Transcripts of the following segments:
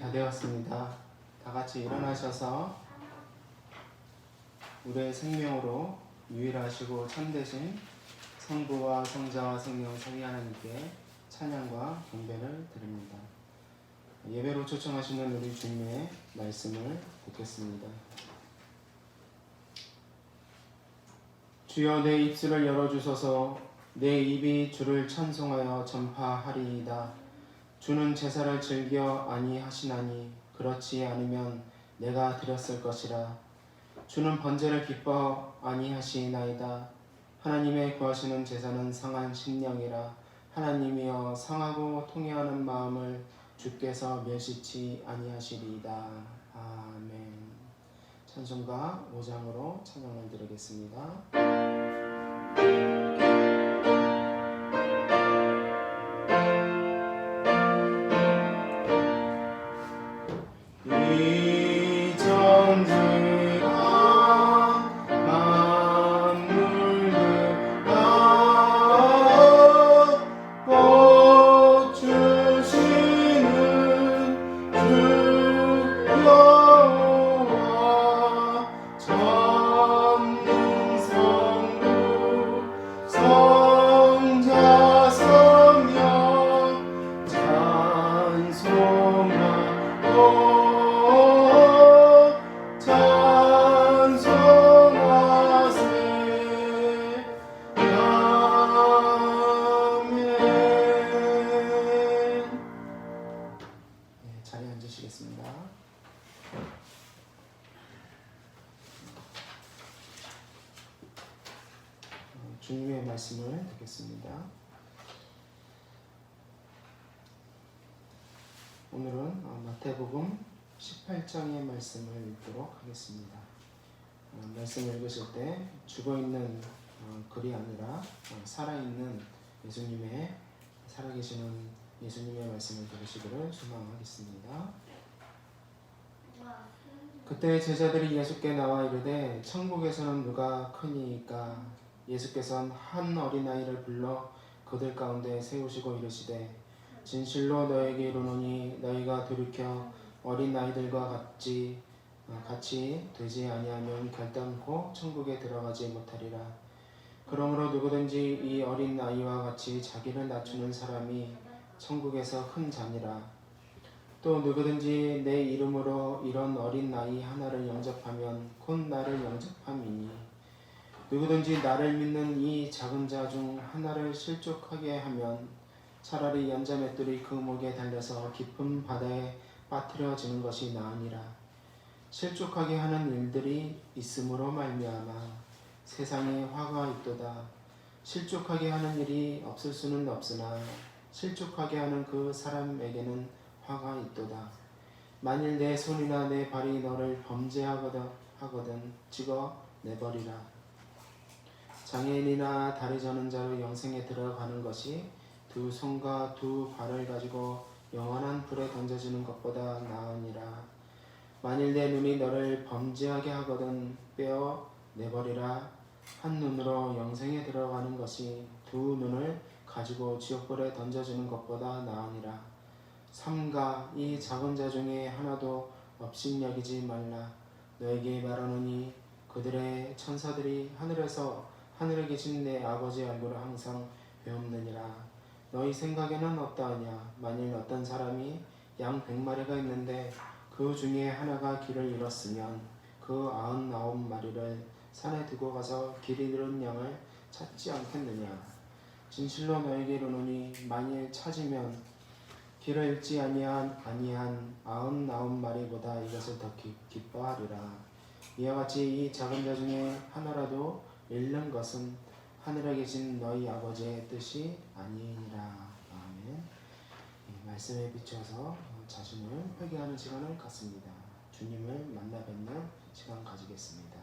다 되었습니다. 다 같이 일어나셔서 우리의 생명으로 유일하시고 참되신 성부와 성자와 성령 삼위 하나님께 찬양과 경배를 드립니다. 예배로 초청하시는 우리 주님의 말씀을 듣겠습니다. 주여 내 입술을 열어주소서. 내 입이 주를 찬송하여 전파하리이다. 주는 제사를 즐겨 아니하시나니 그렇지 않으면 내가 드렸을 것이라. 주는 번제를 기뻐 아니하시나이다. 하나님의 구하시는 제사는 상한 심령이라. 하나님이여 상하고 통회하는 마음을 주께서 멸시치 아니하시리이다. 아멘. 찬송가 5장으로 찬양을 드리겠습니다. 주님의 말씀을 듣겠습니다. 오늘은 마태복음 18장의 말씀을 읽도록 하겠습니다. 말씀을 읽으실 때 죽어있는 글이 아니라 살아있는 예수님의 살아계시는 예수님의 말씀을 들으시기를 소망하겠습니다. 그때 제자들이 예수께 나와 이르되 천국에서는 누가 크니이까? 예수께서는 한 어린아이를 불러 그들 가운데 세우시고 이르시되 진실로 너에게 이르노니 너희가 돌이켜 어린아이들과 같이 되지 아니하면 결단코 천국에 들어가지 못하리라. 그러므로 누구든지 이 어린아이와 같이 자기를 낮추는 사람이 천국에서 큰 자니라. 또 누구든지 내 이름으로 이런 어린아이 하나를 영접하면 곧 나를 영접함이니 누구든지 나를 믿는 이 작은 자 중 하나를 실족하게 하면 차라리 연자맷돌이 그 목에 달려서 깊은 바다에 빠뜨려지는 것이 나으니라. 실족하게 하는 일들이 있음으로 말미암아 세상에 화가 있도다. 실족하게 하는 일이 없을 수는 없으나 실족하게 하는 그 사람에게는 화가 있도다. 만일 내 손이나 내 발이 너를 범죄하거든 찍어 내버리라. 장애인이나 다리 저는 자로 영생에 들어가는 것이 두 손과 두 발을 가지고 영원한 불에 던져지는 것보다 나으니라. 만일 내 눈이 너를 범죄하게 하거든 빼어 내버리라. 한 눈으로 영생에 들어가는 것이 두 눈을 가지고 지옥불에 던져지는 것보다 나으니라. 삼가 이 작은 자 중에 하나도 업신여기지 말라. 너에게 말하노니 그들의 천사들이 하늘에 계신 내 아버지 얼굴을 항상 배움느니라. 너희 생각에는 어떠하냐? 만일 어떤 사람이 양 100마리가 있는데 그 중에 하나가 길을 잃었으면 그 99마리를 산에 두고 가서 길 잃은 양을 찾지 않겠느냐? 진실로 너에게 이르노니 만일 찾으면 길을 잃지 아니한 99마리보다 이것을 더 기뻐하리라. 이와 같이 이 작은 자 중에 하나라도 잃는 것은 하늘에 계신 너희 아버지의 뜻이 아니니라. 아멘. 말씀에 비춰서 자신을 회개하는 시간을 갖습니다. 주님을 만나 뵙는 시간 가지겠습니다.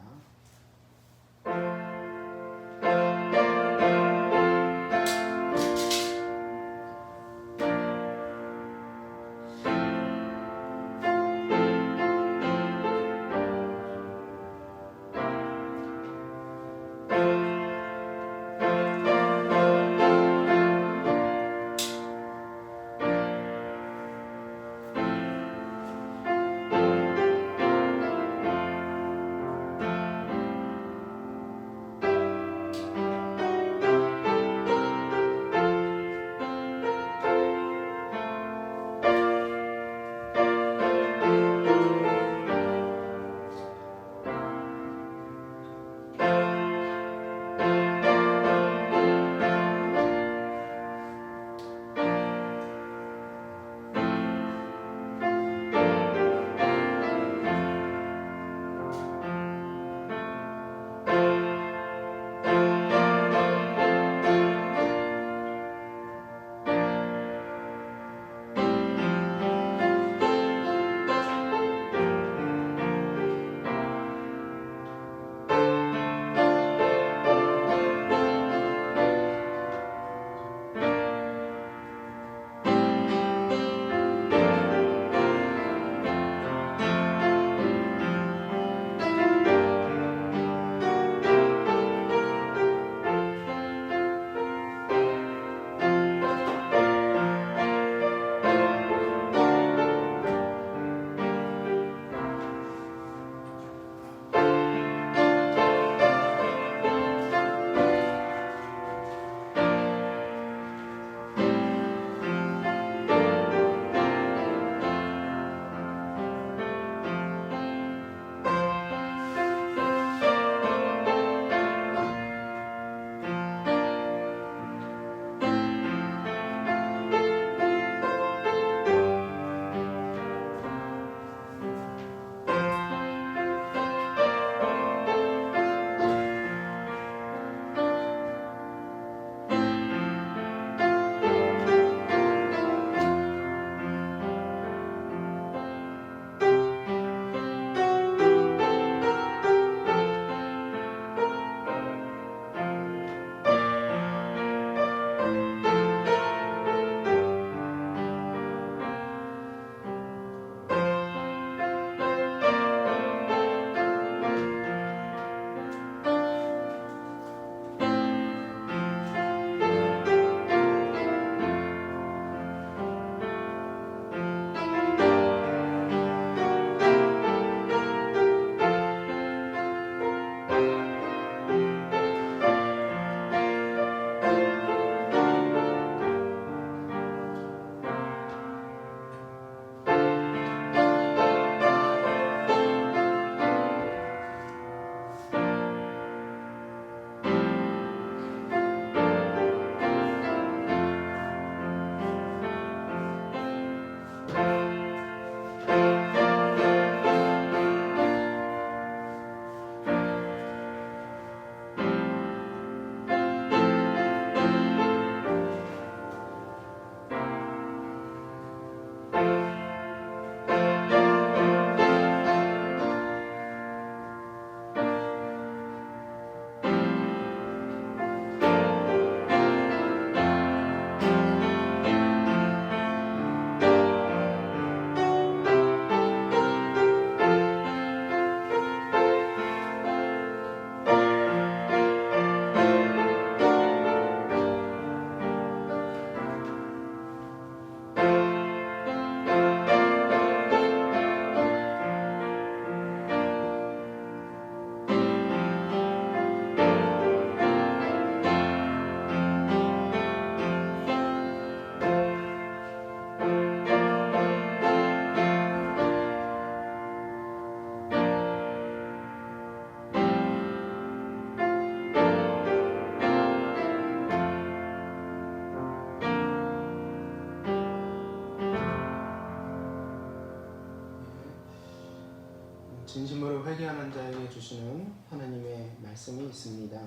진심으로 회개하는 자에게 주시는 하나님의 말씀이 있습니다.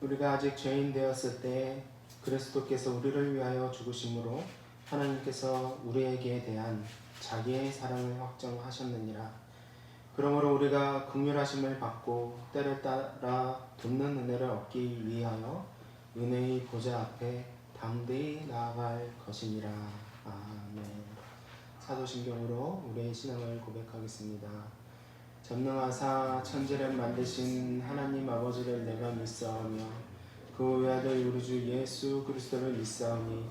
우리가 아직 죄인 되었을 때 그리스도께서 우리를 위하여 죽으심으로 하나님께서 우리에게 대한 자기의 사랑을 확정하셨느니라. 그러므로 우리가 긍휼하심을 받고 때를 따라 돕는 은혜를 얻기 위하여 은혜의 보좌 앞에 담대히 나아갈 것이니라. 아멘. 사도신경으로 우리의 신앙을 고백하겠습니다. 전능하사 천지를 만드신 하나님 아버지를 내가 믿사오며 그 외아들 우리 주 예수 그리스도를 믿사오니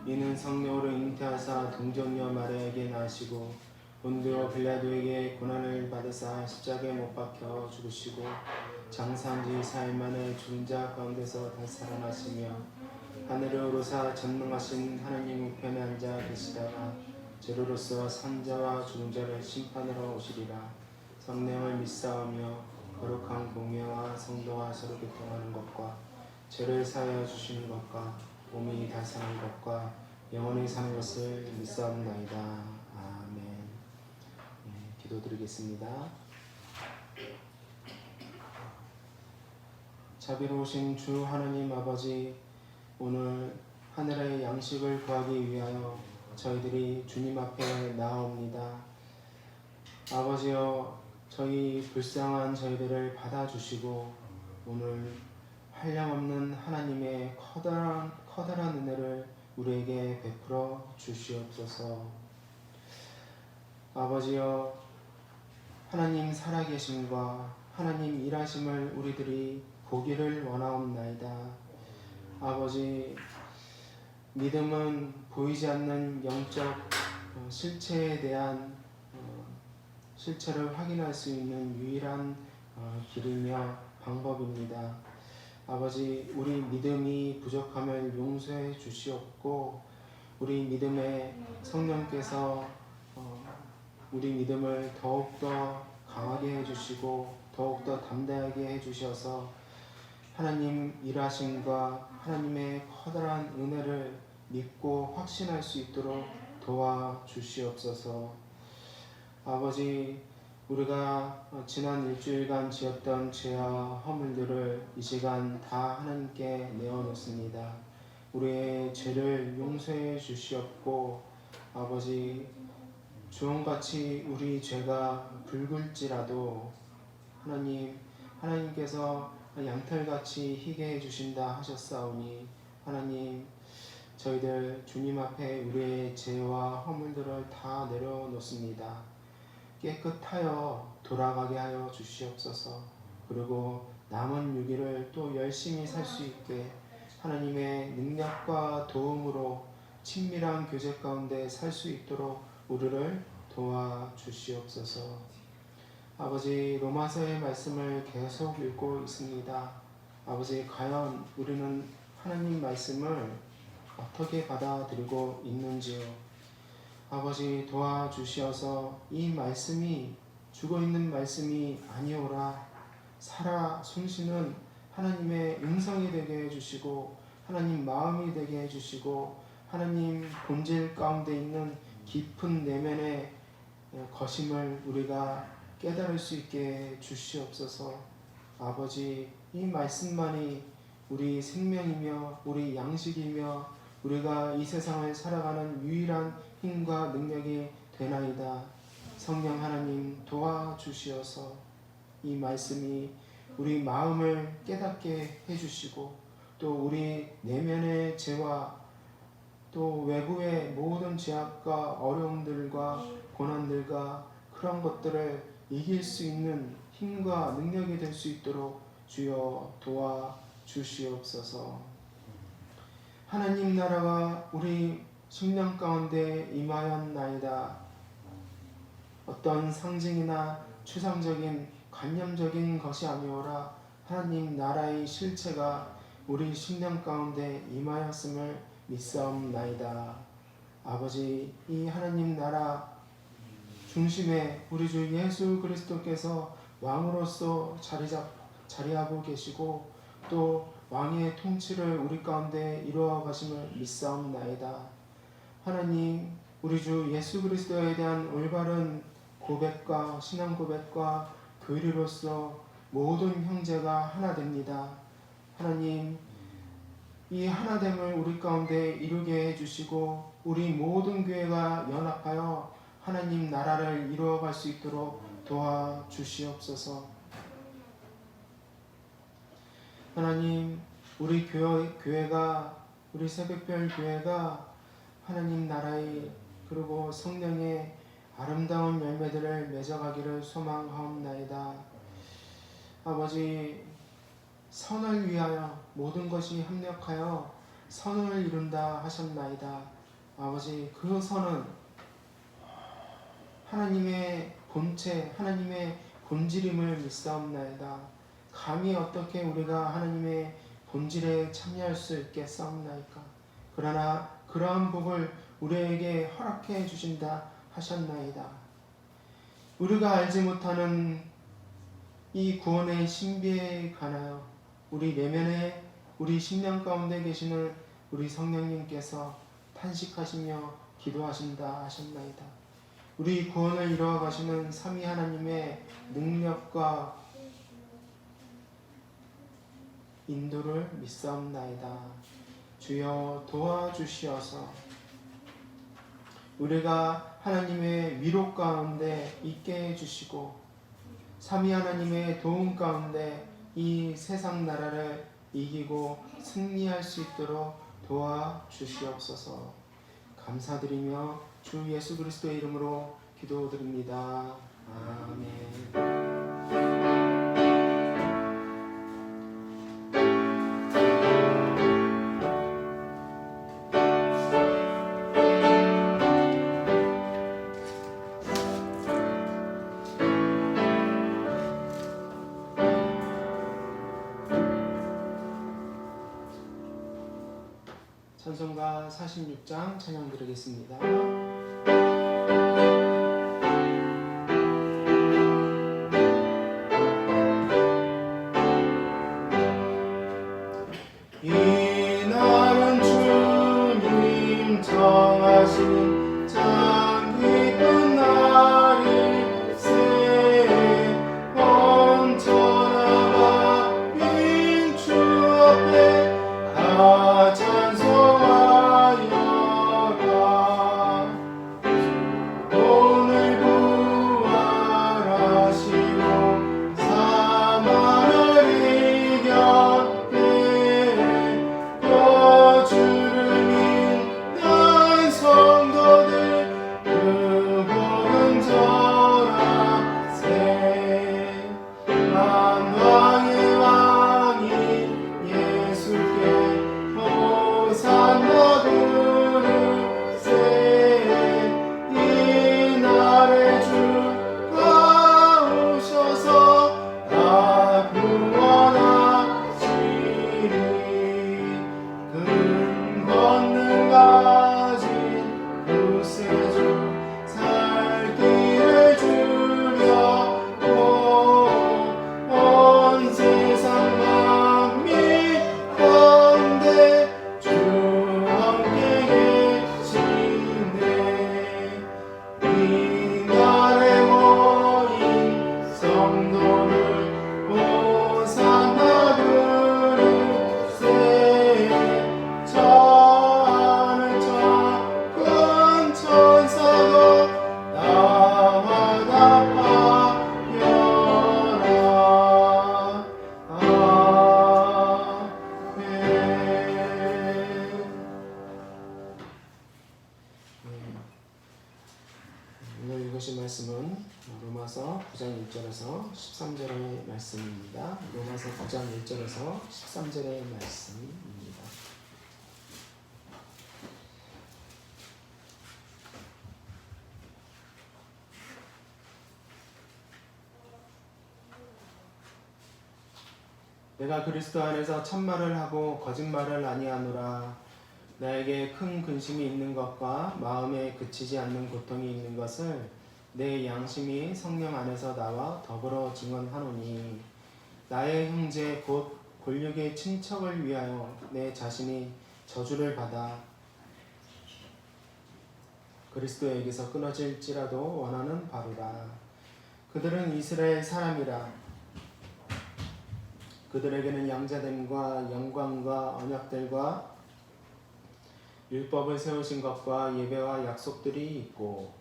이는 성령으로 잉태하사 동정녀 마리아에게 나시고 본디오 빌라도에게 고난을 받으사 십자가에 못 박혀 죽으시고 장사한지 4일 만에 죽은 자 가운데서 다시 살아나시며 하늘에 오르사 전능하신 하나님 우편에 앉아 계시다가 죄로로서 산자와 죽은 자를 심판하러 오시리라. 성령을 믿사오며 거룩한 공예와 성도와 서로 교통하는 것과 죄를 사하여 주시는 것과 몸이 다시 사는 것과 영원히 사는 것을 믿사옵나이다. 아멘. 기도드리겠습니다. 자비로우신 주 하나님 아버지, 오늘 하늘의 양식을 구하기 위하여 저희들이 주님 앞에 나아옵니다. 아버지여, 저희 불쌍한 저희들을 받아주시고 오늘 한량없는 하나님의 커다란 은혜를 우리에게 베풀어 주시옵소서. 아버지여, 하나님 살아계심과 하나님 일하심을 우리들이 보기를 원하옵나이다. 아버지, 믿음은 보이지 않는 영적 실체에 대한 실체를 확인할 수 있는 유일한 길이며 방법입니다. 아버지, 우리 믿음이 부족함을 용서해 주시옵고 우리 믿음에 성령께서 우리 믿음을 더욱더 강하게 해주시고 더욱더 담대하게 해주셔서 하나님 일하심과 하나님의 커다란 은혜를 믿고 확신할 수 있도록 도와주시옵소서. 아버지, 우리가 지난 일주일간 지었던 죄와 허물들을 이 시간 다 하나님께 내어놓습니다. 우리의 죄를 용서해 주시옵고 아버지, 주홍같이 우리 죄가 붉을지라도 하나님께서 양털같이 희게 해주신다 하셨사오니 하나님, 저희들 주님 앞에 우리의 죄와 허물들을 다 내려놓습니다. 깨끗하여 돌아가게 하여 주시옵소서. 그리고 남은 6일을 또 열심히 살 수 있게 하나님의 능력과 도움으로 친밀한 교제 가운데 살 수 있도록 우리를 도와주시옵소서. 아버지, 로마서의 말씀을 계속 읽고 있습니다. 아버지, 과연 우리는 하나님 말씀을 어떻게 받아들이고 있는지요? 아버지, 도와주시어서 이 말씀이 죽어있는 말씀이 아니오라 살아 숨쉬는 하나님의 음성이 되게 해주시고 하나님 마음이 되게 해주시고 하나님 본질 가운데 있는 깊은 내면의 거심을 우리가 깨달을 수 있게 주시옵소서. 아버지, 이 말씀만이 우리 생명이며 우리 양식이며 우리가 이 세상을 살아가는 유일한 힘과 능력이 되나이다. 성령 하나님 도와주시어서 이 말씀이 우리 마음을 깨닫게 해주시고 또 우리 내면의 죄와 또 외부의 모든 죄악과 어려움들과 고난들과 그런 것들을 이길 수 있는 힘과 능력이 될 수 있도록 주여 도와주시옵소서. 하나님 나라가 우리 심령 가운데 임하였나이다. 어떤 상징이나 추상적인 관념적인 것이 아니오라 하나님 나라의 실체가 우리 심령 가운데 임하였음을 믿사옵나이다. 아버지, 이 하나님 나라 중심에 우리 주 예수 그리스도께서 왕으로서 자리하고 계시고 또 왕의 통치를 우리 가운데 이루어 가심을 믿사옵나이다. 하나님, 우리 주 예수 그리스도에 대한 올바른 고백과 신앙 고백과 교리로서 모든 형제가 하나 됩니다. 하나님, 이 하나됨을 우리 가운데 이루게 해주시고 우리 모든 교회가 연합하여 하나님 나라를 이루어갈 수 있도록 도와주시옵소서. 하나님, 우리 교회가 우리 새벽별 교회가 하나님 나라의 그리고 성령의 아름다운 열매들을 맺어가기를 소망하옵나이다. 아버지, 선을 위하여 모든 것이 합력하여 선을 이룬다 하셨나이다. 아버지, 그 선은 하나님의 본체, 하나님의 본질임을 믿사옵나이다. 감히 어떻게 우리가 하나님의 본질에 참여할 수 있겠사옵나이까. 그러나 그러한 복을 우리에게 허락해 주신다 하셨나이다. 우리가 알지 못하는 이 구원의 신비에 관하여 우리 내면에 우리 심령 가운데 계시는 우리 성령님께서 탄식하시며 기도하신다 하셨나이다. 우리 구원을 이루어 가시는 삼위 하나님의 능력과 인도를 믿사옵나이다. 주여 도와주시어서 우리가 하나님의 위로 가운데 있게 해주시고 삼위 하나님의 도움 가운데 이 세상 나라를 이기고 승리할 수 있도록 도와주시옵소서. 감사드리며 주 예수 그리스도의 이름으로 기도드립니다. 아멘. 찬송가 46장 찬양 드리겠습니다. 이날은 주님 정하신 참 기쁜 날일세. 온전하가 빈 주 앞에 다 찬송하여라. 오늘 부활하시고 사망을 이겼네. 주를 믿는 성도들 그 복음 전하세. 만왕의 왕인 예수께 호산나 부르세. 이날에 주가 오셔서 다 구원하시리. 금 권능 가진 구세주 살 길을 주려고 온 세상 만민 가운데 주 함께 계시네. 이날에 모인 성도를 호산나 부르세. 저 하늘 작은 천사도 나와 답하여라. 오늘 읽으신 말씀은 로마서 9장 1절에서 13절의 말씀입니다. 로마서 9장 1절에서 13절의 말씀입니다. 내가 그리스도 안에서 참말을 하고 거짓말을 아니하노라. 나에게 큰 근심이 있는 것과 마음에 그치지 않는 고통이 있는 것을 내 양심이 성령 안에서 나와 더불어 증언하노니, 나의 형제 곧 골육의 친척을 위하여 내 자신이 저주를 받아 그리스도에게서 끊어질지라도 원하는 바로라. 그들은 이스라엘 사람이라. 그들에게는 양자됨과 영광과 언약들과 율법을 세우신 것과 예배와 약속들이 있고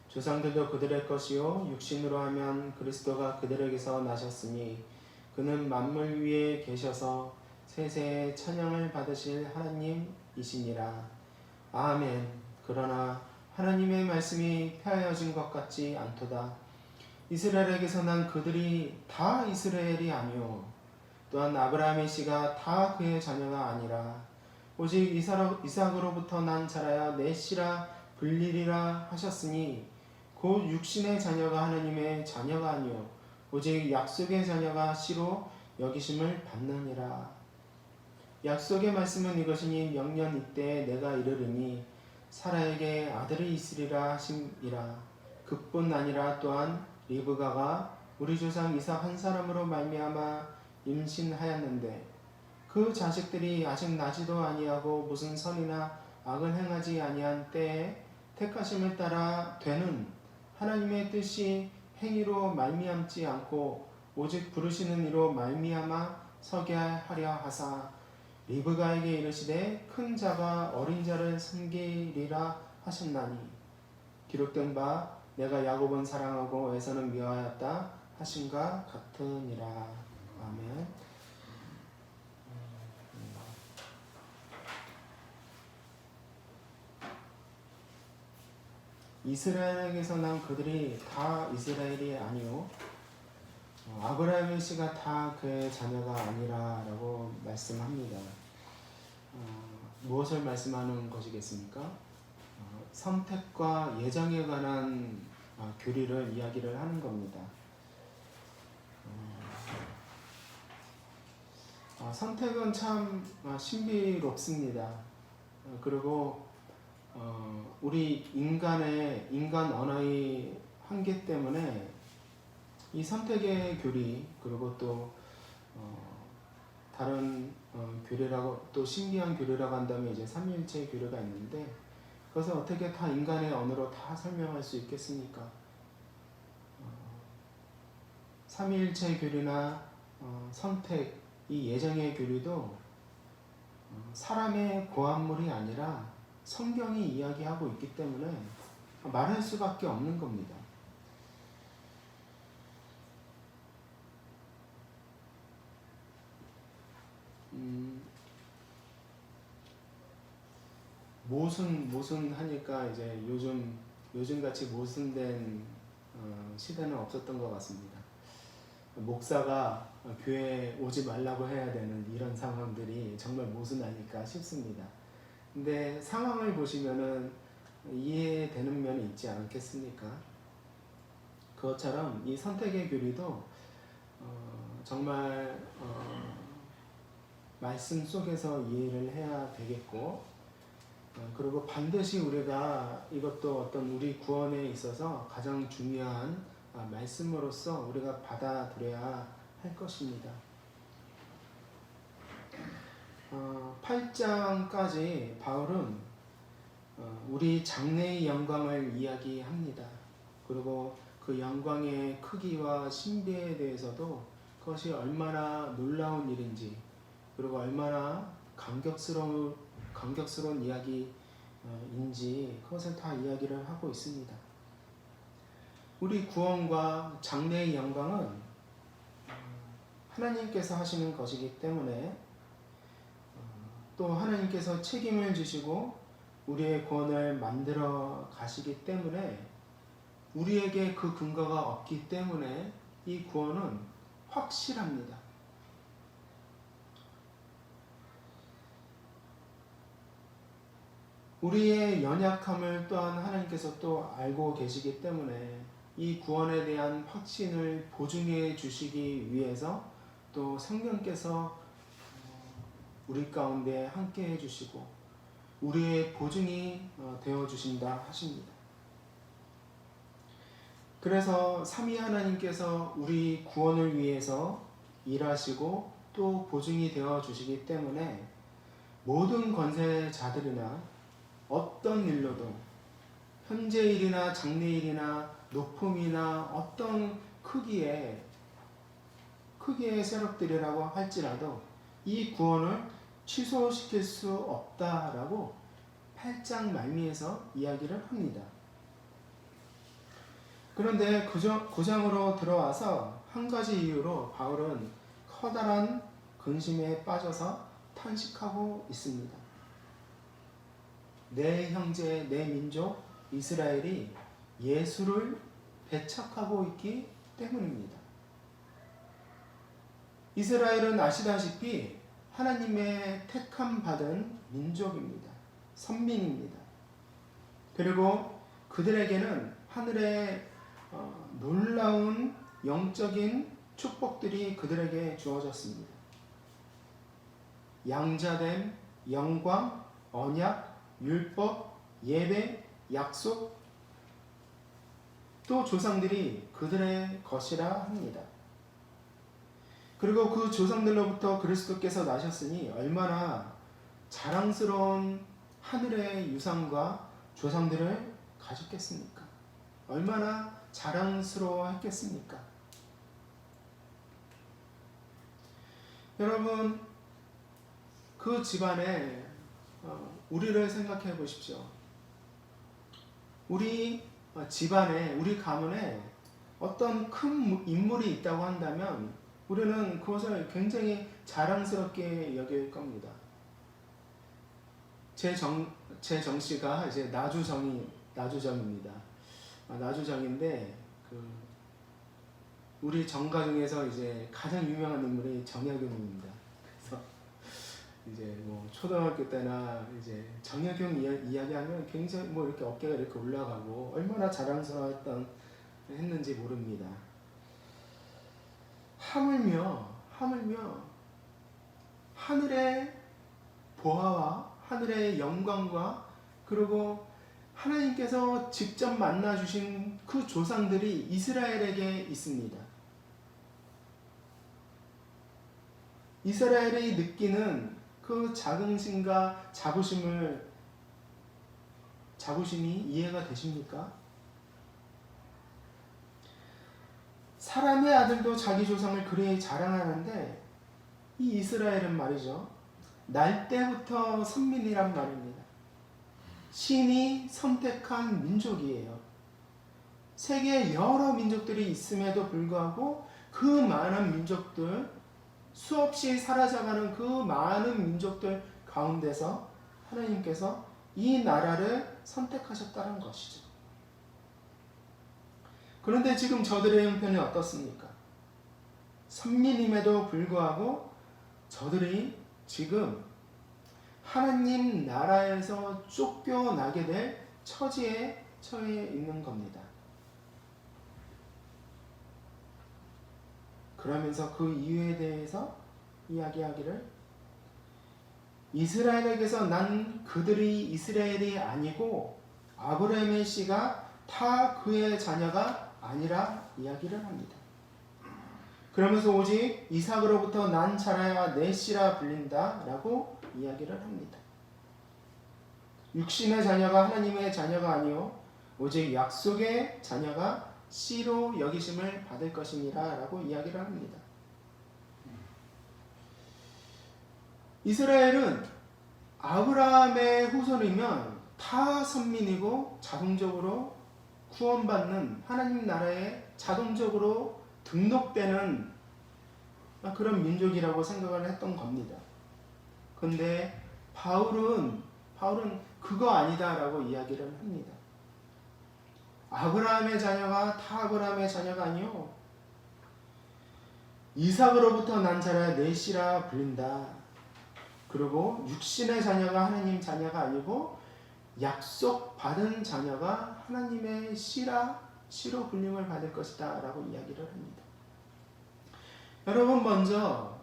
조상들도 그들의 것이요 육신으로 하면 그리스도가 그들에게서 나셨으니 그는 만물 위에 계셔서 세세의 찬양을 받으실 하나님이시니라. 아멘. 그러나 하나님의 말씀이 폐하여진 것 같지 않도다. 이스라엘에게서 난 그들이 다 이스라엘이 아니요 또한 아브라함의 씨가 다 그의 자녀가 아니라 오직 이삭으로부터 난 자라야 내 씨라 불리리라 하셨으니 곧 육신의 자녀가 하나님의 자녀가 아니요 오직 약속의 자녀가 씨로 여기심을 받느니라. 약속의 말씀은 이것이니 영년 이때에 내가 이르리니 사라에게 아들이 있으리라 하심이라. 그뿐 아니라 또한 리브가가 우리 조상 이삭 한 사람으로 말미암아 임신하였는데 그 자식들이 아직 나지도 아니하고 무슨 선이나 악을 행하지 아니한 때에 택하심을 따라 되는 하나님의 뜻이 행위로 말미암지 않고 오직 부르시는 이로 말미암아 서게 하려 하사 리브가에게 이르시되 큰 자가 어린 자를 섬기리라 하셨나니 기록된 바 내가 야곱은 사랑하고 에서는 미워하였다 하심과 같으니라. 아멘. 이스라엘에게서 난 그들이 다 이스라엘이 아니요 아브라함의 씨가 다 그의 자녀가 아니라라고 말씀합니다. 무엇을 말씀하는 것이겠습니까? 선택과 예정에 관한 교리를 이야기를 하는 겁니다. 선택은 참 신비롭습니다. 그리고 우리 인간 언어의 한계 때문에 이 선택의 교리 그리고 또 다른 교리라고 또 신비한 교리라고 한다면 이제 삼위일체 교리가 있는데 그것을 어떻게 다 인간의 언어로 다 설명할 수 있겠습니까? 삼위일체 교리나 선택 이 예정의 교리도 사람의 고안물이 아니라 성경이 이야기하고 있기 때문에 말할 수밖에 없는 겁니다. 모순 하니까 이제 요즘 같이 모순된 시대는 없었던 것 같습니다. 목사가 교회에 오지 말라고 해야 되는 이런 상황들이 정말 모순하니까 쉽습니다. 근데 상황을 보시면은 이해되는 면이 있지 않겠습니까? 그것처럼 이 선택의 교리도 정말 말씀 속에서 이해를 해야 되겠고 그리고 반드시 우리가 이것도 어떤 우리 구원에 있어서 가장 중요한 말씀으로서 우리가 받아들여야 할 것입니다. 8장까지 바울은 우리 장래의 영광을 이야기합니다. 그리고 그 영광의 크기와 신비에 대해서도 그것이 얼마나 놀라운 일인지 그리고 얼마나 감격스러운 이야기인지 그것을 다 이야기를 하고 있습니다. 우리 구원과 장래의 영광은 하나님께서 하시는 것이기 때문에 또 하나님께서 책임을 지시고 우리의 구원을 만들어 가시기 때문에 우리에게 그 근거가 없기 때문에 이 구원은 확실합니다. 우리의 연약함을 또한 하나님께서 또 알고 계시기 때문에 이 구원에 대한 확신을 보증해 주시기 위해서 또 성령께서 우리 가운데 함께 해주시고 우리의 보증이 되어 주신다 하십니다. 그래서 삼위 하나님께서 우리 구원을 위해서 일하시고 또 보증이 되어 주시기 때문에 모든 권세자들이나 어떤 일로도 현재일이나 장래일이나 높음이나 어떤 크기의 세력들이라고 할지라도 이 구원을 취소시킬 수 없다라고 8장 말미에서 이야기를 합니다. 그런데 9장으로 들어와서 한 가지 이유로 바울은 커다란 근심에 빠져서 탄식하고 있습니다. 내 형제, 내 민족 이스라엘이 예수를 배척하고 있기 때문입니다. 이스라엘은 아시다시피 하나님의 택함 받은 민족입니다. 선민입니다. 그리고 그들에게는 하늘의 놀라운 영적인 축복들이 그들에게 주어졌습니다. 양자됨, 영광, 언약, 율법, 예배, 약속, 또 조상들이 그들의 것이라 합니다. 그리고 그 조상들로부터 그리스도께서 나셨으니 얼마나 자랑스러운 하늘의 유산과 조상들을 가졌겠습니까? 얼마나 자랑스러워했겠습니까? 여러분, 그 집안에 우리를 생각해 보십시오. 우리 집안에, 우리 가문에 어떤 큰 인물이 있다고 한다면 우리는 그것을 굉장히 자랑스럽게 여길 겁니다. 제 정씨가 이제 나주정입니다. 나주정인데 우리 정가 중에서 이제 가장 유명한 인물이 정약용입니다. 그래서 이제 뭐 초등학교 때나 이제 정약용 이야기하면 굉장히 뭐 이렇게 어깨가 이렇게 올라가고 얼마나 자랑스러웠는지 모릅니다. 하물며 하늘의 보화와 하늘의 영광과 그리고 하나님께서 직접 만나 주신 그 조상들이 이스라엘에게 있습니다. 이스라엘이 느끼는 그 자긍심과 자부심이 이해가 되십니까? 사람의 아들도 자기 조상을 그리 자랑하는데 이 이스라엘은 말이죠. 날 때부터 선민이란 말입니다. 신이 선택한 민족이에요. 세계에 여러 민족들이 있음에도 불구하고 그 많은 민족들, 수없이 사라져가는 그 많은 민족들 가운데서 하나님께서 이 나라를 선택하셨다는 것이죠. 그런데 지금 저들의 형편이 어떻습니까? 선민임에도 불구하고 저들이 지금 하나님 나라에서 쫓겨나게 될 처지에 처해 있는 겁니다. 그러면서 그 이유에 대해서 이야기하기를 이스라엘에게서 난 그들이 이스라엘이 아니고 아브라함의 씨가 다 그의 자녀가 아니라 이야기를 합니다. 그러면서 오직 이삭으로부터 난 자라야 내 씨라 불린다 라고 이야기를 합니다. 육신의 자녀가 하나님의 자녀가 아니요 오직 약속의 자녀가 씨로 여기심을 받을 것이니라 라고 이야기를 합니다. 이스라엘은 아브라함의 후손이면 다 선민이고 자동적으로 구원받는 하나님 나라에 자동적으로 등록되는 그런 민족이라고 생각을 했던 겁니다. 근데 바울은 그거 아니다라고 이야기를 합니다. 아브라함의 자녀가 다 아브라함의 자녀가 아니요 이삭으로부터 난 자라 내 씨라 불린다. 그리고 육신의 자녀가 하나님 자녀가 아니고 약속 받은 자녀가 하나님의 씨로 불림을 받을 것이다 라고 이야기를 합니다. 여러분, 먼저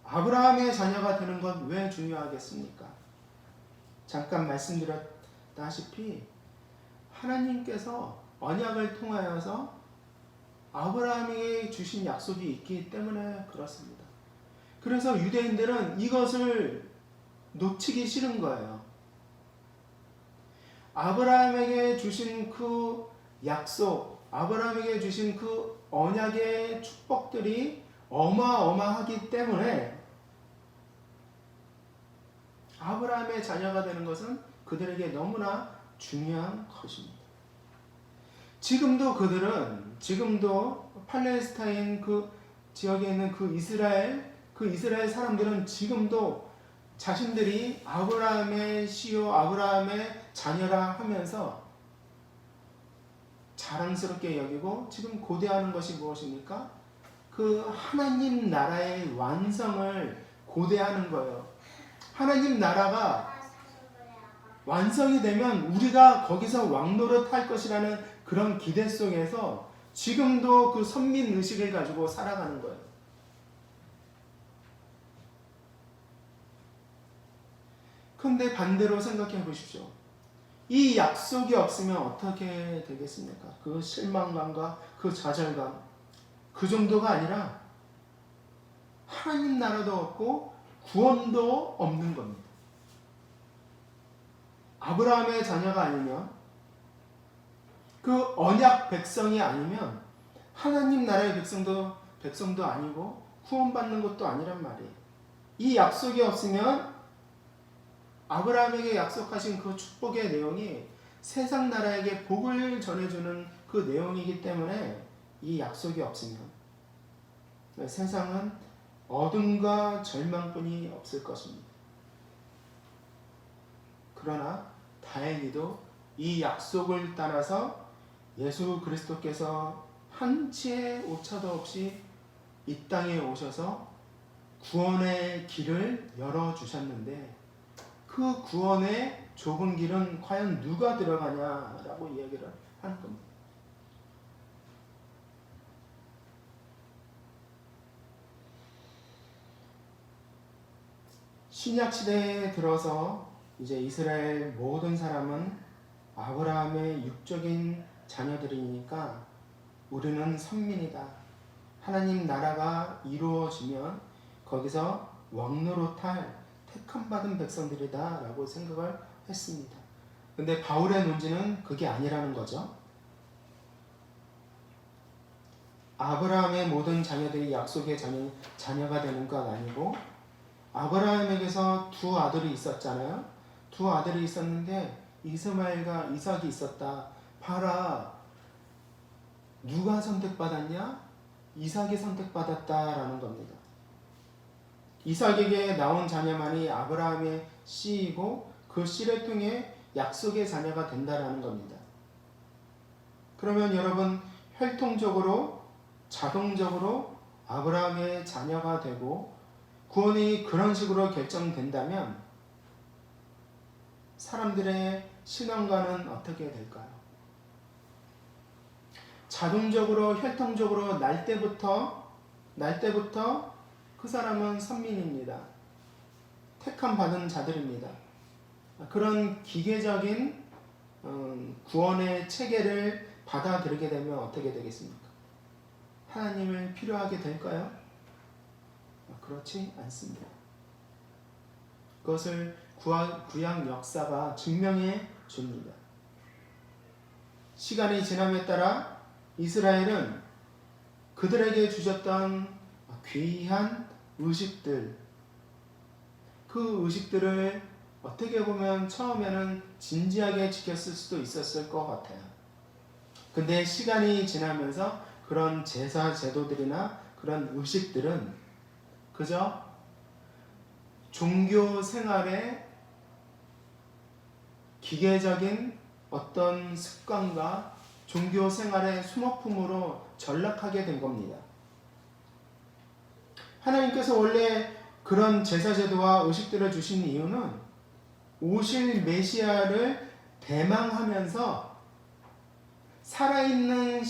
아브라함의 자녀가 되는 건 왜 중요하겠습니까? 잠깐 말씀드렸다시피 하나님께서 언약을 통하여서 아브라함에게 주신 약속이 있기 때문에 그렇습니다. 그래서 유대인들은 이것을 놓치기 싫은 거예요. 아브라함에게 주신 그 약속, 아브라함에게 주신 그 언약의 축복들이 어마어마하기 때문에 아브라함의 자녀가 되는 것은 그들에게 너무나 중요한 것입니다. 지금도 팔레스타인 그 지역에 있는 그 이스라엘 사람들은 지금도 자신들이 아브라함의 씨요 아브라함의 자녀라 하면서 자랑스럽게 여기고 지금 고대하는 것이 무엇입니까? 그 하나님 나라의 완성을 고대하는 거예요. 하나님 나라가 완성이 되면 우리가 거기서 왕노릇 할 것이라는 그런 기대 속에서 지금도 그 선민 의식을 가지고 살아가는 거예요. 그런데 반대로 생각해 보십시오. 이 약속이 없으면 어떻게 되겠습니까? 그 실망감과 그 좌절감, 그 정도가 아니라 하나님 나라도 없고 구원도 없는 겁니다. 아브라함의 자녀가 아니면, 그 언약 백성이 아니면 하나님 나라의 백성도 아니고 구원받는 것도 아니란 말이에요. 이 약속이 없으면 아브라함에게 약속하신 그 축복의 내용이 세상 나라에게 복을 전해주는 그 내용이기 때문에 이 약속이 없으면 세상은 어둠과 절망뿐이 없을 것입니다. 그러나 다행히도 이 약속을 따라서 예수 그리스도께서 한치의 오차도 없이 이 땅에 오셔서 구원의 길을 열어주셨는데 그 구원의 좁은 길은 과연 누가 들어가냐라고 이야기를 하는 겁니다. 신약 시대에 들어서 이제 이스라엘 모든 사람은 아브라함의 육적인 자녀들이니까 우리는 선민이다. 하나님 나라가 이루어지면 거기서 왕노릇할 택함받은 백성들이다 라고 생각을 했습니다. 근데 바울의 논지는 그게 아니라는 거죠. 아브라함의 모든 자녀들이 약속의 자녀가 되는 것 아니고 아브라함에게서 두 아들이 있었잖아요. 두 아들이 있었는데 이스마엘과 이삭이 있었다. 봐라. 누가 선택받았냐? 이삭이 선택받았다라는 겁니다. 이삭에게 나온 자녀만이 아브라함의 씨이고 그 씨를 통해 약속의 자녀가 된다라는 겁니다. 그러면 여러분 혈통적으로 자동적으로 아브라함의 자녀가 되고 구원이 그런 식으로 결정된다면 사람들의 신앙과는 어떻게 될까요? 자동적으로 혈통적으로 날 때부터 그 사람은 선민입니다. 택함 받은 자들입니다. 그런 기계적인 구원의 체계를 받아들이게 되면 어떻게 되겠습니까? 하나님을 필요하게 될까요? 그렇지 않습니다. 그것을 구약 역사가 증명해 줍니다. 시간이 지남에 따라 이스라엘은 그들에게 주셨던 귀한 의식들, 그 의식들을 어떻게 보면 처음에는 진지하게 지켰을 수도 있었을 것 같아요. 근데 시간이 지나면서 그런 제사 제도들이나 그런 의식들은 그저 종교 생활의 기계적인 어떤 습관과 종교 생활의 수모품으로 전락하게 된 겁니다. 하나님께서 원래 그런 제사 제도와 의식들을 주신 이유는 오실 메시아를 대망하면서 살아있는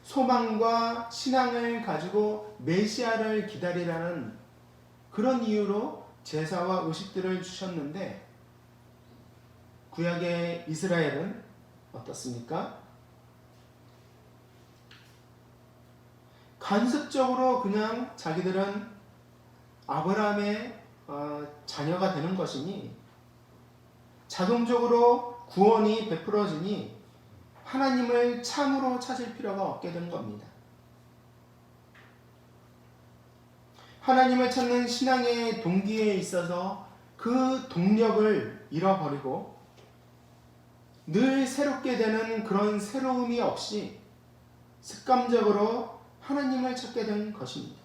소망과 신앙을 가지고 메시아를 기다리라는 그런 이유로 제사와 의식들을 주셨는데 구약의 이스라엘은 어떻습니까? 간섭적으로 그냥 자기들은 아브라함의 자녀가 되는 것이니 자동적으로 구원이 베풀어지니 하나님을 참으로 찾을 필요가 없게 된 겁니다. 하나님을 찾는 신앙의 동기에 있어서 그 동력을 잃어버리고 늘 새롭게 되는 그런 새로움이 없이 습관적으로 하나님을 찾게 된 것입니다.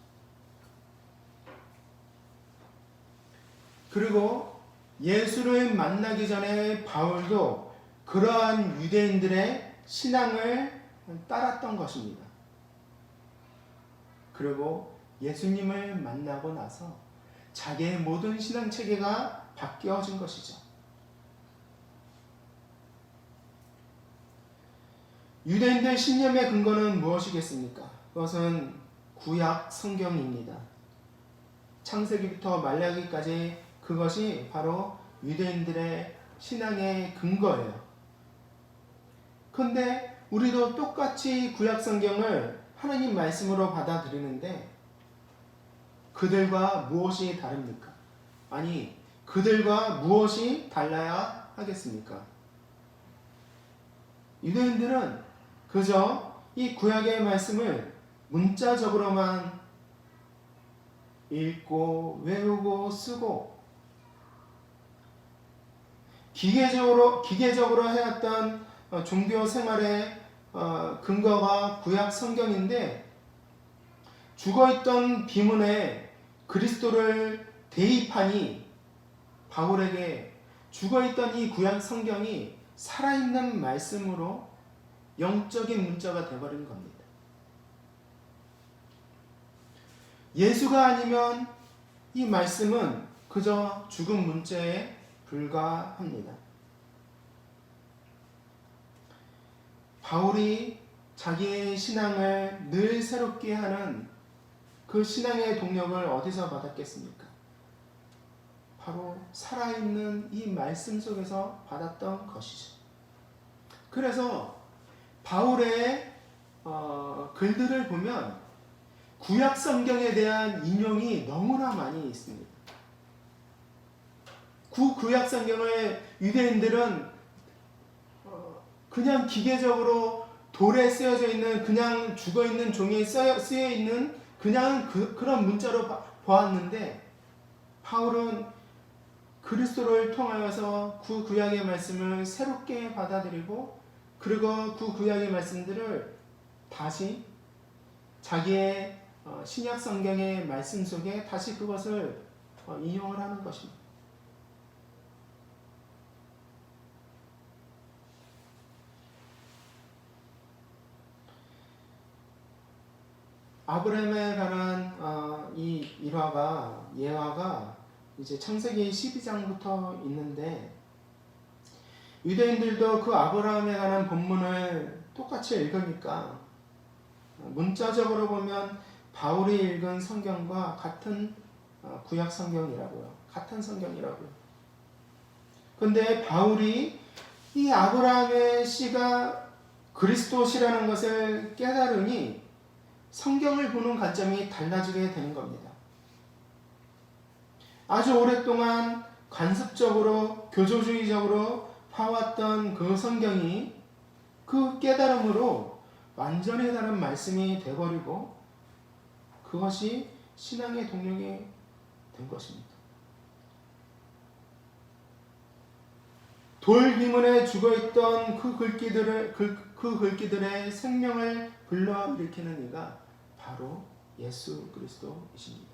그리고 예수를 만나기 전에 바울도 그러한 유대인들의 신앙을 따랐던 것입니다. 그리고 예수님을 만나고 나서 자기의 모든 신앙 체계가 바뀌어진 것이죠. 유대인들 신념의 근거는 무엇이겠습니까? 그것은 구약 성경입니다. 창세기부터 말라기까지 그것이 바로 유대인들의 신앙의 근거예요. 그런데 우리도 똑같이 구약 성경을 하나님 말씀으로 받아들이는데 그들과 무엇이 다릅니까? 아니, 그들과 무엇이 달라야 하겠습니까? 유대인들은 그저 이 구약의 말씀을 문자적으로만 읽고 외우고 쓰고 기계적으로 해왔던 종교 생활의 근거가 구약 성경인데 죽어있던 비문에 그리스도를 대입하니 바울에게 죽어있던 이 구약 성경이 살아있는 말씀으로 영적인 문자가 되어버린 겁니다. 예수가 아니면 이 말씀은 그저 죽은 문자에 불과합니다. 바울이 자기의 신앙을 늘 새롭게 하는 그 신앙의 동력을 어디서 받았겠습니까? 바로 살아있는 이 말씀 속에서 받았던 것이죠. 그래서 바울의 글들을 보면 구약 성경에 대한 인용이 너무나 많이 있습니다. 구약 성경을 유대인들은 그냥 기계적으로 돌에 쓰여져 있는 그냥 죽어있는 종이에 쓰여 있는 그냥 그런 문자로 보았는데 바울은 그리스도를 통하여서 구약의 말씀을 새롭게 받아들이고 그리고 구약의 말씀들을 다시 자기의 신약 성경의 말씀 속에 다시 그것을 인용을 하는 것입니다. 아브라함에 관한 이 예화가 이제 창세기 12장부터 있는데 유대인들도 그 아브라함에 관한 본문을 똑같이 읽으니까 문자적으로 보면 바울이 읽은 성경과 같은 구약 성경이라고요. 같은 성경이라고요. 그런데 바울이 이 아브라함의 씨가 그리스도시라는 것을 깨달으니 성경을 보는 관점이 달라지게 되는 겁니다. 아주 오랫동안 관습적으로 교조주의적으로 봐왔던 그 성경이 그 깨달음으로 완전히 다른 말씀이 되어버리고 그것이 신앙의 동력이 된 것입니다. 돌 비문에 죽어있던 그 글귀들의 생명을 불러일으키는 이가 바로 예수 그리스도이십니다.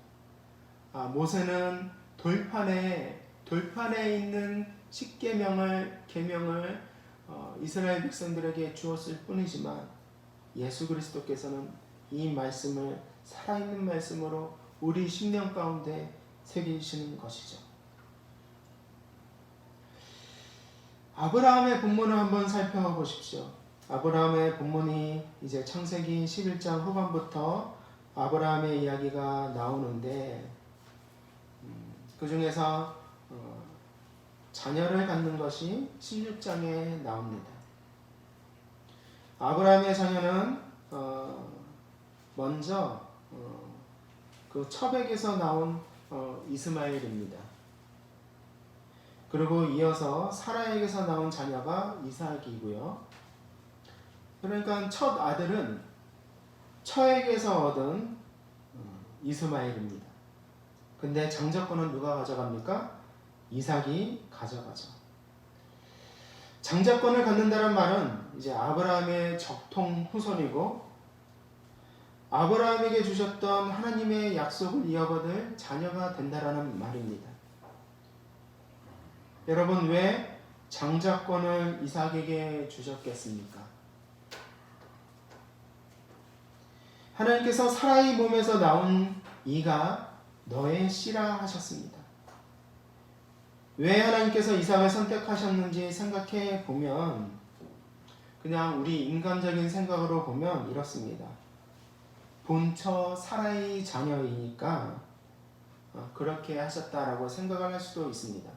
모세는 돌판에 있는 계명을 이스라엘 백성들에게 주었을 뿐이지만 예수 그리스도께서는 이 말씀을 살아있는 말씀으로 우리 심령 가운데 새기시는 것이죠. 아브라함의 본문을 한번 살펴보십시오. 아브라함의 본문이 이제 창세기 11장 후반부터 아브라함의 이야기가 나오는데 그 중에서 자녀를 갖는 것이 16장에 나옵니다. 아브라함의 자녀는 먼저 그 첩에게서 나온 이스마엘입니다. 그리고 이어서 사라에게서 나온 자녀가 이삭이고요. 그러니까 첫 아들은 처에게서 얻은 이스마엘입니다. 근데 장자권은 누가 가져갑니까? 이삭이 가져가죠. 장자권을 갖는다는 말은 이제 아브라함의 적통 후손이고 아브라함에게 주셨던 하나님의 약속을 이어받을 자녀가 된다라는 말입니다. 여러분, 왜 장자권을 이삭에게 주셨겠습니까? 하나님께서 사라의 몸에서 나온 이가 너의 씨라 하셨습니다. 왜 하나님께서 이삭을 선택하셨는지 생각해 보면 그냥 우리 인간적인 생각으로 보면 이렇습니다. 본처 사라의 자녀이니까 그렇게 하셨다라고 생각을 할 수도 있습니다.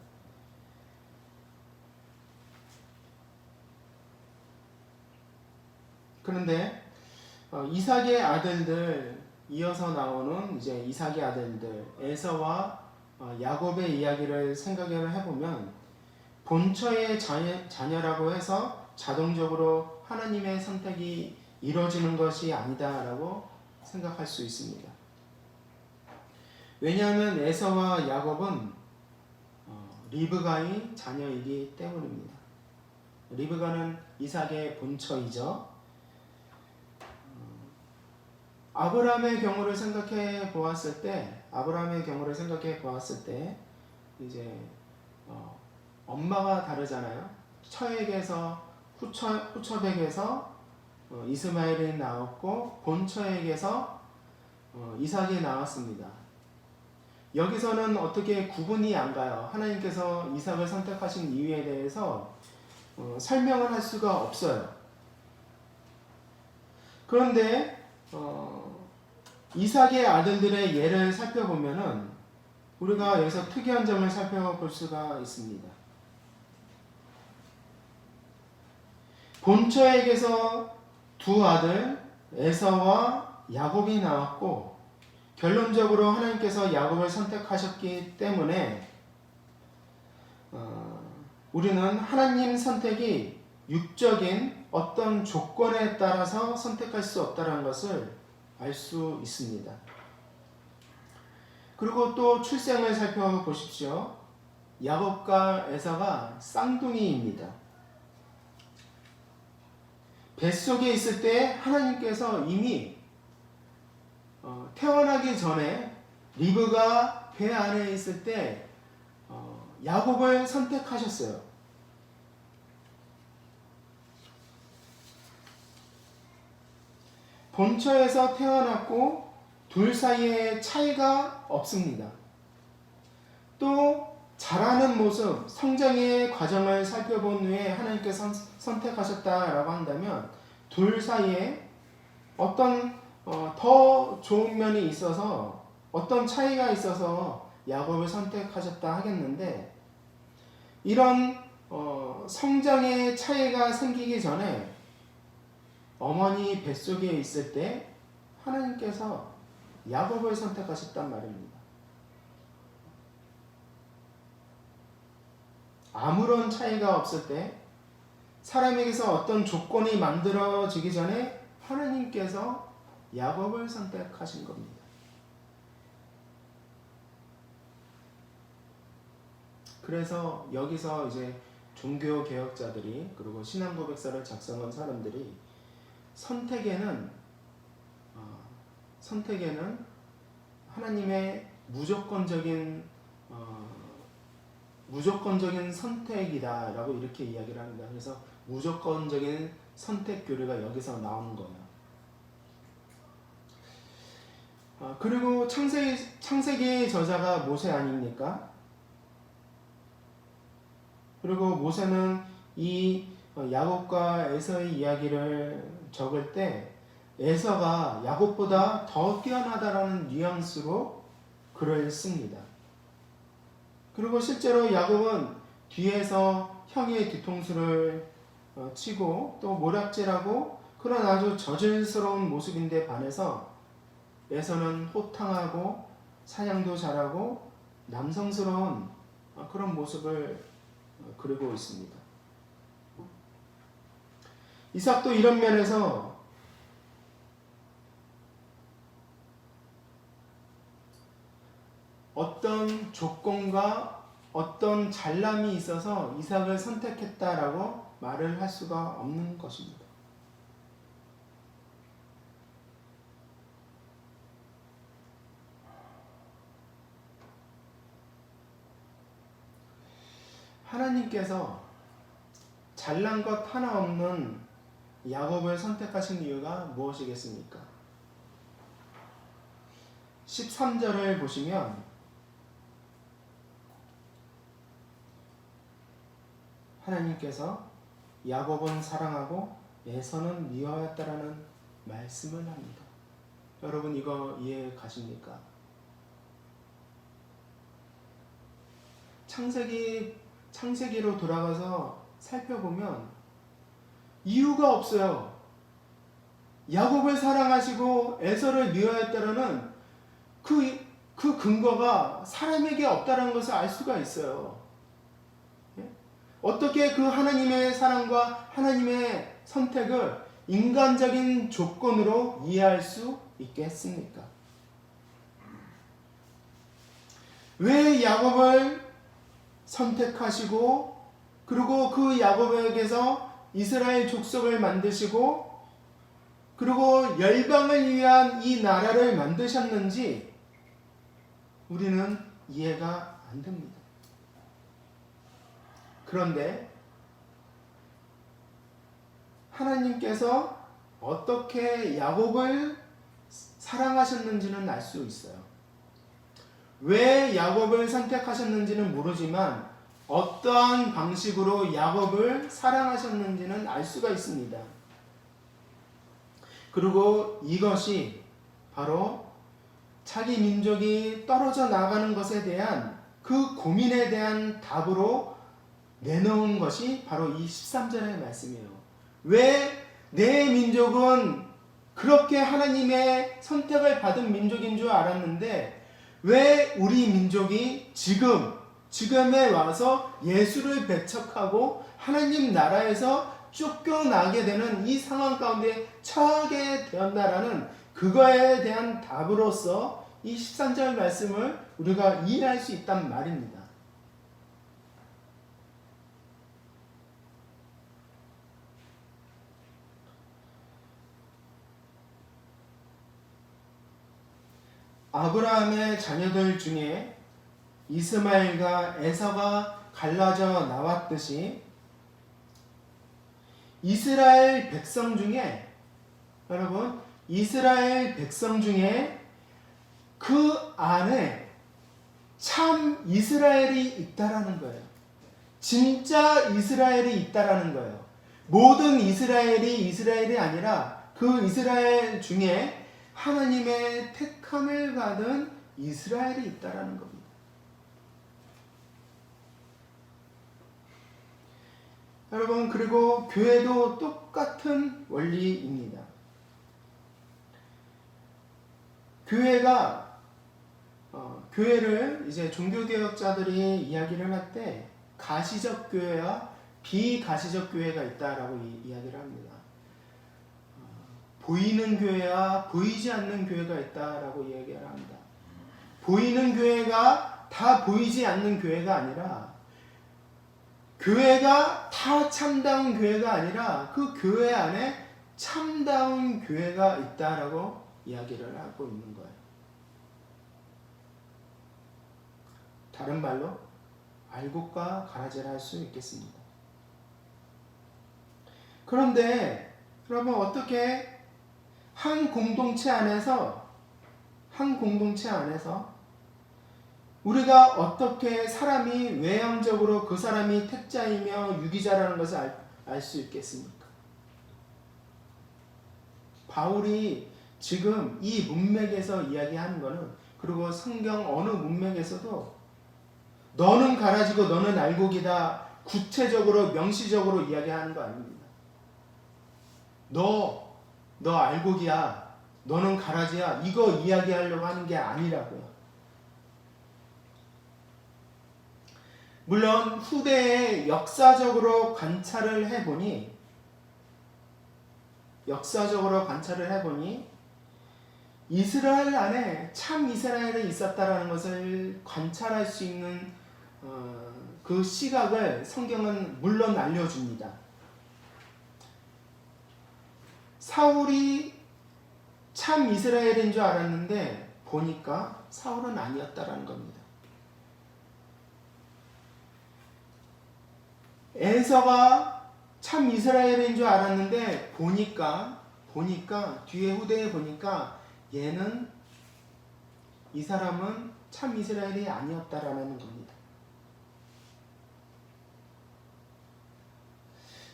그런데 이삭의 아들들 이어서 나오는 이제 이삭의 아들들 에서와 야곱의 이야기를 생각을 해보면 본처의 자녀라고 해서 자동적으로 하나님의 선택이 이루어지는 것이 아니다라고 생각할 수 있습니다. 왜냐하면 에서와 야곱은 리브가의 자녀이기 때문입니다. 리브가는 이삭의 본처이죠. 아브라함의 경우를 생각해 보았을 때 이제 엄마가 다르잖아요. 처에게서 후처백에서 이스마엘이 나왔고 본처에게서 이삭이 나왔습니다. 여기서는 어떻게 구분이 안 가요. 하나님께서 이삭을 선택하신 이유에 대해서 설명을 할 수가 없어요. 그런데 이삭의 아들들의 예를 살펴보면은 우리가 여기서 특이한 점을 살펴볼 수가 있습니다. 본처에게서 두 아들 에서와 야곱이 나왔고 결론적으로 하나님께서 야곱을 선택하셨기 때문에 우리는 하나님 선택이 육적인 어떤 조건에 따라서 선택할 수 없다는 것을 알 수 있습니다. 그리고 또 출생을 살펴보십시오. 야곱과 에서가 쌍둥이입니다. 뱃속에 있을 때 하나님께서 이미 태어나기 전에 리브가 배 안에 있을 때 야곱을 선택하셨어요. 본처에서 태어났고 둘 사이에 차이가 없습니다. 또 자라는 모습, 성장의 과정을 살펴본 후에 하나님께서 선택하셨다라고 한다면 둘 사이에 어떤 더 좋은 면이 있어서 어떤 차이가 있어서 야곱을 선택하셨다 하겠는데 이런 성장의 차이가 생기기 전에 어머니 뱃속에 있을 때 하나님께서 야곱을 선택하셨단 말입니다. 아무런 차이가 없을 때 사람에게서 어떤 조건이 만들어지기 전에 하나님께서 야곱을 선택하신 겁니다. 그래서 여기서 이제 종교 개혁자들이 그리고 신앙 고백서를 작성한 사람들이 선택에는 하나님의 무조건적인 선택이다라고 이렇게 이야기를 합니다. 그래서 무조건적인 선택 교리가 여기서 나오는 거예요. 그리고 창세기의 저자가 모세 아닙니까? 그리고 모세는 이 야곱과 에서의 이야기를 적을 때 에서가 야곱보다 더 뛰어나다라는 뉘앙스로 글을 씁니다. 그리고 실제로 야곱은 뒤에서 형의 뒤통수를 치고 또 모략질하고 그런 아주 저질스러운 모습인데 반해서 에서는 호탕하고 사냥도 잘하고 남성스러운 그런 모습을 그리고 있습니다. 이삭도 이런 면에서 어떤 조건과 어떤 잘남이 있어서 이삭을 선택했다라고 말을 할 수가 없는 것입니다. 하나님께서 잘난 것 하나 없는 야곱을 선택하신 이유가 무엇이겠습니까? 13절을 보시면 하나님께서 야곱은 사랑하고 에서는 미워하였다라는 말씀을 합니다. 여러분 이거 이해 가십니까? 창세기로 돌아가서 살펴보면 이유가 없어요. 야곱을 사랑하시고 에서를 미워했다라는 그 근거가 사람에게 없다는 것을 알 수가 있어요. 어떻게 그 하나님의 사랑과 하나님의 선택을 인간적인 조건으로 이해할 수 있겠습니까? 왜 야곱을 선택하시고 그리고 그 야곱에게서 이스라엘 족속을 만드시고 그리고 열방을 위한 이 나라를 만드셨는지 우리는 이해가 안 됩니다. 그런데 하나님께서 어떻게 야곱을 사랑하셨는지는 알 수 있어요. 왜 야곱을 선택하셨는지는 모르지만 어떠한 방식으로 야곱을 사랑하셨는지는 알 수가 있습니다. 그리고 이것이 바로 자기 민족이 떨어져 나가는 것에 대한 그 고민에 대한 답으로 내놓은 것이 바로 이 13절의 말씀이에요. 왜 내 민족은 그렇게 하나님의 선택을 받은 민족인 줄 알았는데 왜 우리 민족이 지금에 와서 예수를 배척하고 하나님 나라에서 쫓겨나게 되는 이 상황 가운데 처하게 되었나라는 그거에 대한 답으로서 이 13절 말씀을 우리가 이해할 수 있단 말입니다. 아브라함의 자녀들 중에 이스마엘과 에서가 갈라져 나왔듯이 이스라엘 백성 중에 여러분 이스라엘 백성 중에 그 안에 참 이스라엘이 있다라는 거예요. 진짜 이스라엘이 있다라는 거예요. 모든 이스라엘이 이스라엘이 아니라 그 이스라엘 중에 하나님의 택함을 받은 이스라엘이 있다라는 겁니다. 여러분 그리고 교회도 똑같은 원리입니다. 교회를 이제 종교개혁자들이 이야기를 할 때 가시적 교회와 비가시적 교회가 있다라고 이야기를 합니다. 보이는 교회와 보이지 않는 교회가 있다라고 이야기를 합니다. 보이는 교회가 다 보이지 않는 교회가 아니라 교회가 다 참다운 교회가 아니라 그 교회 안에 참다운 교회가 있다라고 이야기를 하고 있는 거예요. 다른 말로 알곡과 가라지를 할 수 있겠습니다. 그런데 그러면 어떻게 한 공동체 안에서 우리가 어떻게 사람이 외형적으로 그 사람이 택자이며 유기자라는 것을 알 수 있겠습니까? 바울이 지금 이 문맥에서 이야기하는 것은 그리고 성경 어느 문맥에서도 너는 가라지고 너는 알곡이다 구체적으로 명시적으로 이야기하는 거 아닙니다. 너 알곡이야 너는 가라지야 이거 이야기하려고 하는 게 아니라고요. 물론 후대에 역사적으로 관찰을 해보니 이스라엘 안에 참 이스라엘이 있었다라는 것을 관찰할 수 있는 그 시각을 성경은 물론 알려줍니다. 사울이 참 이스라엘인 줄 알았는데 보니까 사울은 아니었다라는 겁니다. 에서가 참 이스라엘인 줄 알았는데 보니까 뒤에 후대에 보니까 이 사람은 참 이스라엘이 아니었다라는 겁니다.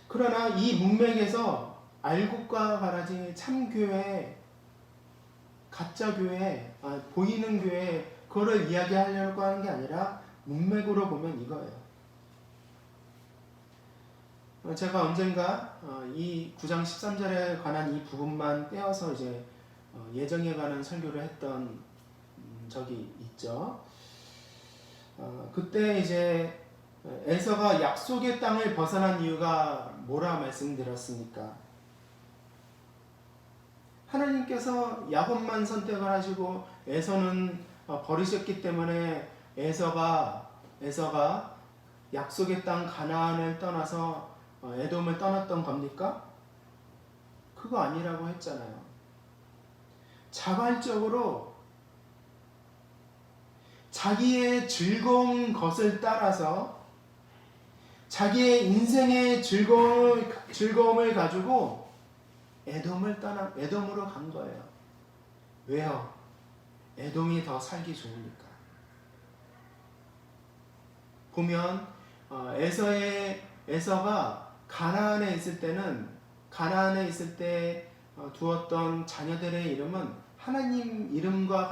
그러나 이 문맥에서 알곡과 가라지 참교회, 가짜교회, 보이는 교회 그거를 이야기하려고 하는 게 아니라 문맥으로 보면 이거예요. 제가 언젠가 이 9장 13절에 관한 이 부분만 떼어서 이제 예정에 관한 설교를 했던 적이 있죠. 그때 이제 에서가 약속의 땅을 벗어난 이유가 뭐라 말씀드렸습니까? 하나님께서 야곱만 선택을 하시고 에서는 버리셨기 때문에 에서가 약속의 땅 가나안을 떠나서 에돔을 떠났던 겁니까? 그거 아니라고 했잖아요. 자발적으로 자기의 즐거운 것을 따라서 자기의 인생의 즐거움을 가지고 에돔으로 간 거예요. 왜요? 에돔이 더 살기 좋으니까. 보면 에서가 가나안에 있을 때 두었던 자녀들의 이름은 하나님과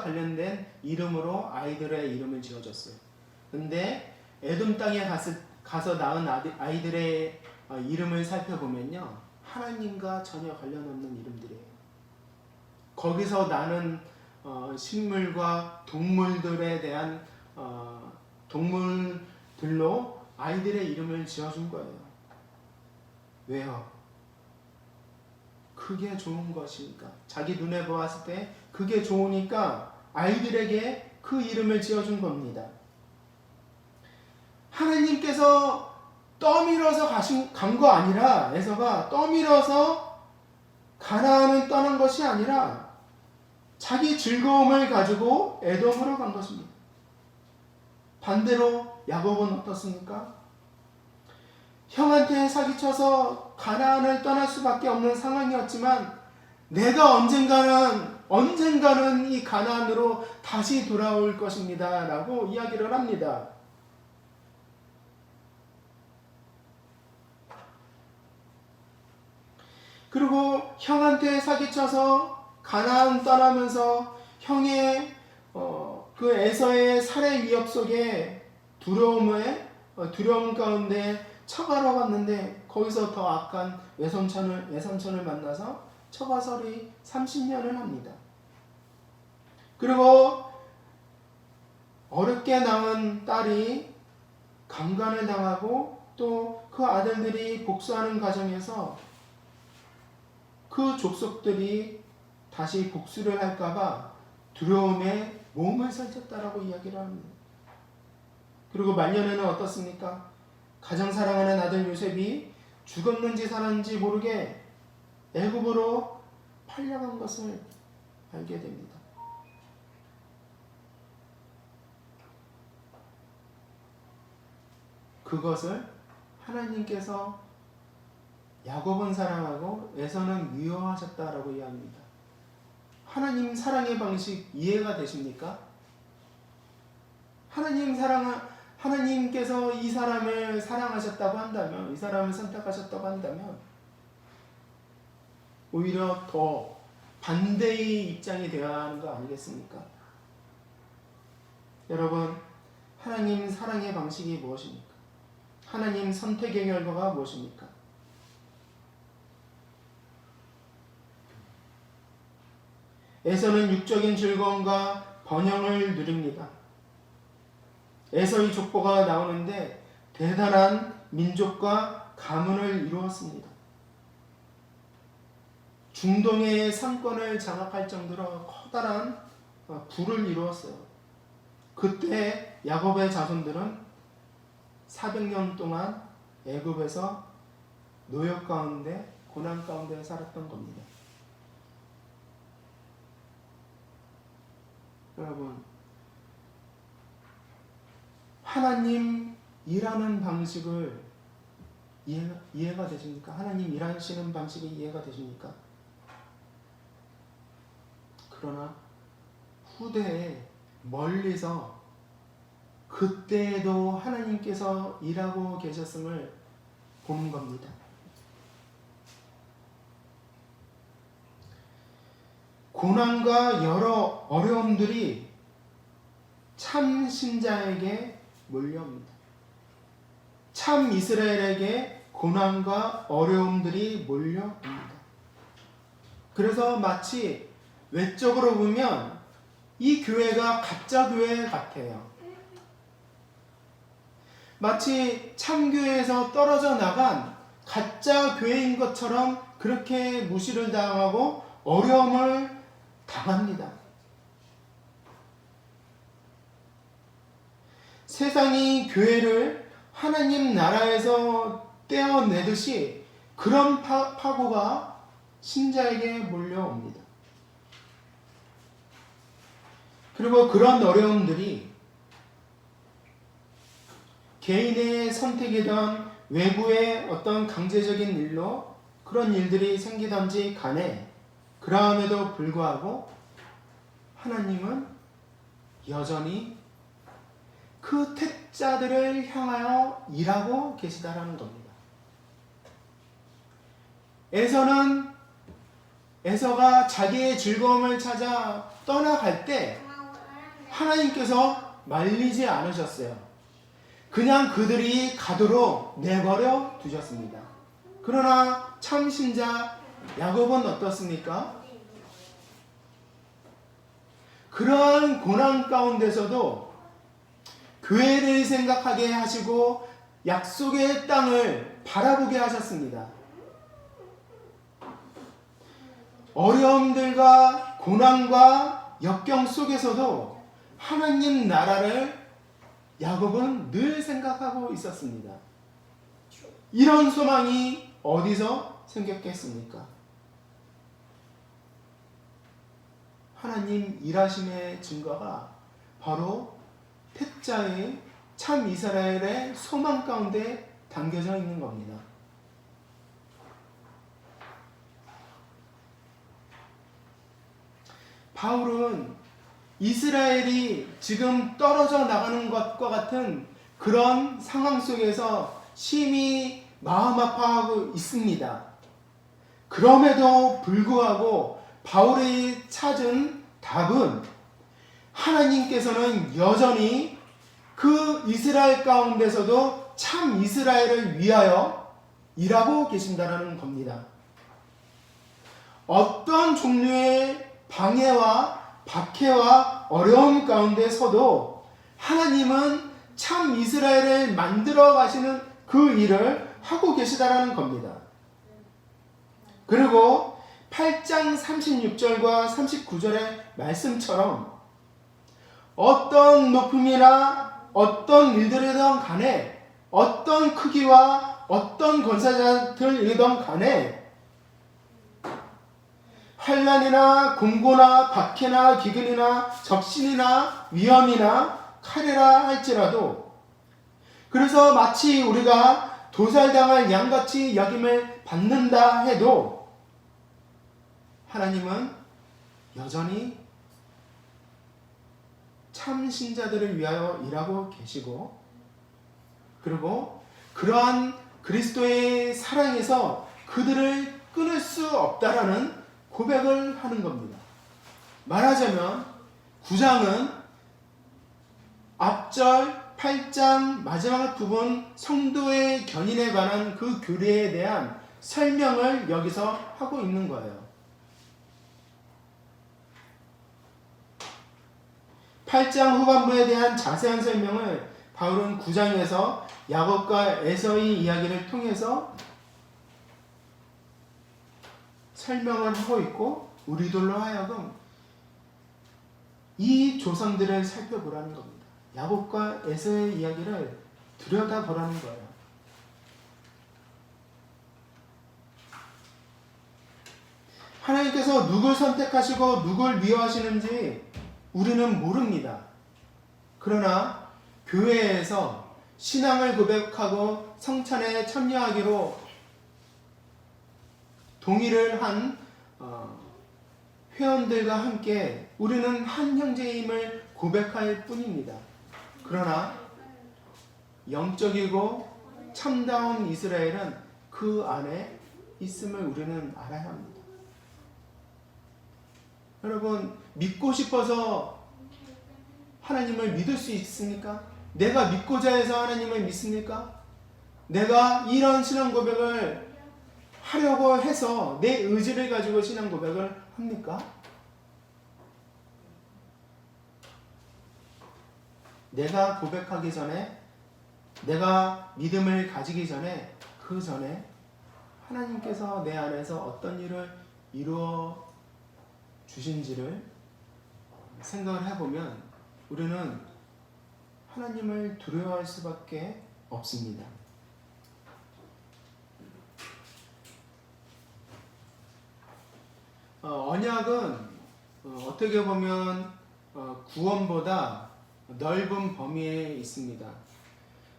관련된 이름으로 아이들의 이름을 지어줬어요. 근데 에돔 땅에 가서 낳은 아이들의 이름을 살펴보면요, 하나님과 전혀 관련 없는 이름들이에요. 거기서 나는 식물과 동물들에 대한 동물들로 아이들의 이름을 지어준 거예요. 왜요? 그게 좋은 것이니까. 자기 눈에 보았을 때 그게 좋으니까 아이들에게 그 이름을 지어준 겁니다. 하나님께서 떠밀어서 간 거 아니라, 에서가 떠밀어서 가나안을 떠난 것이 아니라 자기 즐거움을 가지고 에돔으로 간 것입니다. 반대로 야곱은 어떻습니까? 형한테 사기쳐서 가나안을 떠날 수밖에 없는 상황이었지만 내가 언젠가는 이 가나안으로 다시 돌아올 것입니다 라고 이야기를 합니다. 그리고 형한테 사기쳐서 가나안 떠나면서 형의 그 에서의 살해 위협 속에 두려움 가운데 처가러 갔는데 거기서 더 악한 외삼촌을 만나서 처가설이 30년을 합니다. 그리고 어렵게 낳은 딸이 강간을 당하고 또 그 아들들이 복수하는 과정에서 그 족속들이 다시 복수를 할까봐 두려움에 몸을 살쪘다라고 이야기를 합니다. 그리고 말년에는 어떻습니까? 가장 사랑하는 아들 요셉이 죽었는지 살았는지 모르게 애굽으로 팔려간 것을 알게 됩니다. 그것을 하나님께서 야곱은 사랑하고 에서는 미워하셨다라고 이야기합니다. 하나님 사랑의 방식 이해가 되십니까? 하나님께서 이 사람을 사랑하셨다고 한다면, 이 사람을 선택하셨다고 한다면 오히려 더 반대의 입장이 되어야 하는 거 아니겠습니까? 여러분, 하나님 사랑의 방식이 무엇입니까? 하나님 선택의 결과가 무엇입니까? 에서는 육적인 즐거움과 번영을 누립니다. 에서의 족보가 나오는데 대단한 민족과 가문을 이루었습니다. 중동의 상권을 장악할 정도로 커다란 부를 이루었어요. 그때 야곱의 자손들은 400년 동안 애굽에서 노역 가운데 고난 가운데 살았던 겁니다. 여러분, 하나님 일하는 방식을 이해가 되십니까? 하나님 일하시는 방식이 이해가 되십니까? 그러나 후대에 멀리서 그때에도 하나님께서 일하고 계셨음을 보는 겁니다. 고난과 여러 어려움들이 참 신자에게 몰려옵니다. 참 이스라엘에게 고난과 어려움들이 몰려옵니다. 그래서 마치 외적으로 보면 이 교회가 가짜 교회 같아요. 마치 참교회에서 떨어져 나간 가짜 교회인 것처럼 그렇게 무시를 당하고 어려움을 당합니다. 세상이 교회를 하나님 나라에서 떼어내듯이 그런 파고가 신자에게 몰려옵니다. 그리고 그런 어려움들이 개인의 선택이든 외부의 어떤 강제적인 일로 그런 일들이 생기든지 간에 그러함에도 불구하고 하나님은 여전히 그 택자들을 향하여 일하고 계시다라는 겁니다. 에서가 자기의 즐거움을 찾아 떠나갈 때 하나님께서 말리지 않으셨어요. 그냥 그들이 가도록 내버려 두셨습니다. 그러나 참 신자 야곱은 어떻습니까? 그러한 고난 가운데서도 교회를 생각하게 하시고 약속의 땅을 바라보게 하셨습니다. 어려움들과 고난과 역경 속에서도 하나님 나라를 야곱은 늘 생각하고 있었습니다. 이런 소망이 어디서 생겼겠습니까? 하나님 일하심의 증거가 바로 택자의 참 이스라엘의 소망 가운데 담겨져 있는 겁니다. 바울은 이스라엘이 지금 떨어져 나가는 것과 같은 그런 상황 속에서 심히 마음 아파하고 있습니다. 그럼에도 불구하고 바울이 찾은 답은 하나님께서는 여전히 그 이스라엘 가운데서도 참 이스라엘을 위하여 일하고 계신다는 겁니다. 어떤 종류의 방해와 박해와 어려움 가운데서도 하나님은 참 이스라엘을 만들어 가시는 그 일을 하고 계시다라는 겁니다. 그리고 8장 36절과 39절의 말씀처럼 어떤 높음이나 어떤 일들이든 간에 어떤 크기와 어떤 권세자들이든 간에 환난이나 공고나 박해나 기근이나 적신이나 위험이나 칼이라 할지라도 그래서 마치 우리가 도살당할 양같이 여김을 받는다 해도 하나님은 여전히 참 신자들을 위하여 일하고 계시고 그리고 그러한 그리스도의 사랑에서 그들을 끊을 수 없다라는 고백을 하는 겁니다. 말하자면 9장은 앞절 8장 마지막 부분 성도의 견인에 관한 그 교리에 대한 설명을 여기서 하고 있는 거예요. 8장 후반부에 대한 자세한 설명을 바울은 9장에서 야곱과 에서의 이야기를 통해서 설명을 하고 있고 우리들로 하여금 이 조상들을 살펴보라는 겁니다. 야곱과 에서의 이야기를 들여다보라는 거예요. 하나님께서 누굴 선택하시고 누굴 미워하시는지 우리는 모릅니다. 그러나 교회에서 신앙을 고백하고 성찬에 참여하기로 동의를 한 회원들과 함께 우리는 한 형제임을 고백할 뿐입니다. 그러나 영적이고 참다운 이스라엘은 그 안에 있음을 우리는 알아야 합니다. 여러분, 믿고 싶어서 하나님을 믿을 수 있습니까? 내가 믿고자 해서 하나님을 믿습니까? 내가 이런 신앙 고백을 하려고 해서 내 의지를 가지고 신앙 고백을 합니까? 내가 고백하기 전에, 내가 믿음을 가지기 전에, 그 전에 하나님께서 내 안에서 어떤 일을 이루어 주신지를 생각을 해보면 우리는 하나님을 두려워할 수밖에 없습니다. 언약은 어떻게 보면 구원보다 넓은 범위에 있습니다.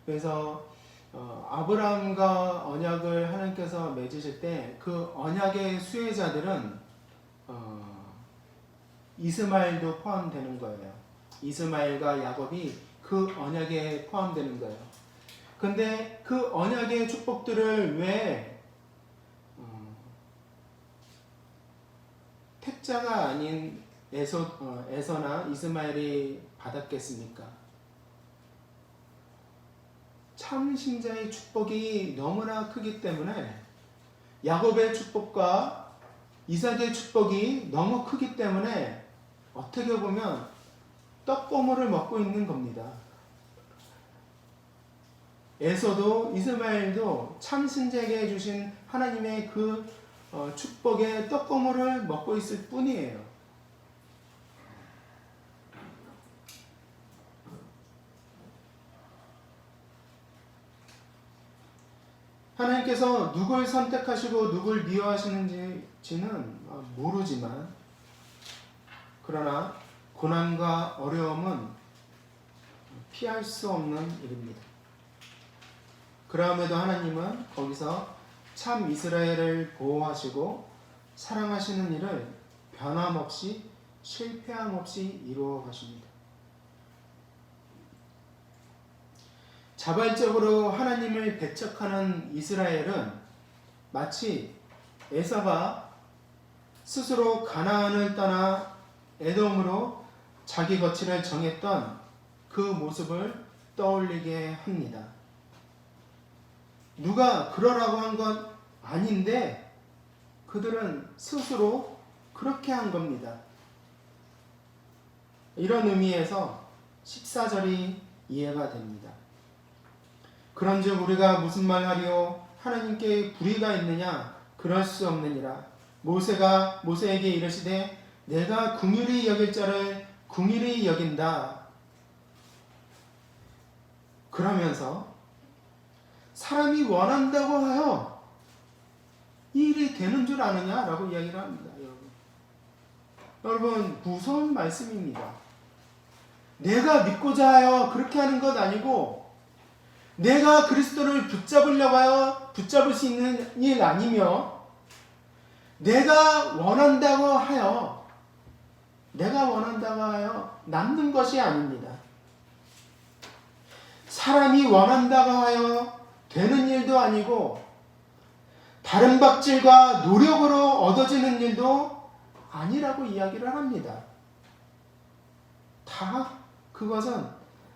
그래서 아브라함과 언약을 하나님께서 맺으실 때 그 언약의 수혜자들은 이스마엘도 포함되는 거예요. 이스마엘과 야곱이 그 언약에 포함되는 거예요. 근데 그 언약의 축복들을 왜 택자가 아닌 에서나 이스마엘이 받았겠습니까? 참 신자의 축복이 너무나 크기 때문에 야곱의 축복과 이삭의 축복이 너무 크기 때문에 어떻게 보면 떡고물을 먹고 있는 겁니다. 에서도 이스마엘도 참 신자에게 주신 하나님의 그 축복의 떡고물을 먹고 있을 뿐이에요. 하나님께서 누굴 선택하시고 누굴 미워하시는지는 모르지만, 그러나 고난과 어려움은 피할 수 없는 일입니다. 그럼에도 하나님은 거기서 참 이스라엘을 보호하시고 사랑하시는 일을 변함없이 실패함 없이 이루어 가십니다. 자발적으로 하나님을 배척하는 이스라엘은 마치 에사가 스스로 가나안을 떠나 에돔으로 자기 거취를 정했던 그 모습을 떠올리게 합니다. 누가 그러라고 한 건 아닌데 그들은 스스로 그렇게 한 겁니다. 이런 의미에서 14절이 이해가 됩니다. 그런즉 우리가 무슨 말하리요? 하나님께 불의가 있느냐? 그럴 수 없느니라. 모세가 모세에게 이르시되 내가 긍휼히 여길 자를 긍휼히 여긴다. 그러면서 사람이 원한다고 하여 이 일이 되는 줄 아느냐라고 이야기를 합니다. 여러분 무서운 말씀입니다. 내가 믿고자 하여 그렇게 하는 것 아니고 내가 그리스도를 붙잡으려고 하여 붙잡을 수 있는 일 아니며 내가 원한다고 하여 남는 것이 아닙니다. 사람이 원한다고 하여 되는 일도 아니고 다른 박질과 노력으로 얻어지는 일도 아니라고 이야기를 합니다. 다 그것은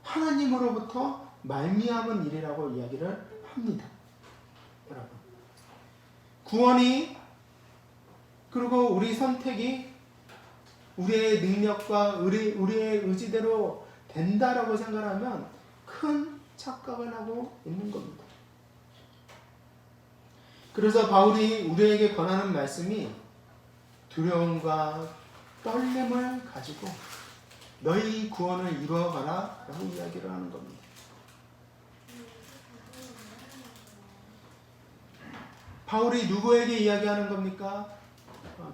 하나님으로부터 말미암은 일이라고 이야기를 합니다. 여러분, 구원이 그리고 우리 선택이 우리의 능력과 우리의 의지대로 된다라고 생각하면 큰 착각을 하고 있는 겁니다. 그래서 바울이 우리에게 권하는 말씀이 두려움과 떨림을 가지고 너희 구원을 이루어가라 라고 이야기를 하는 겁니다. 바울이 누구에게 이야기하는 겁니까?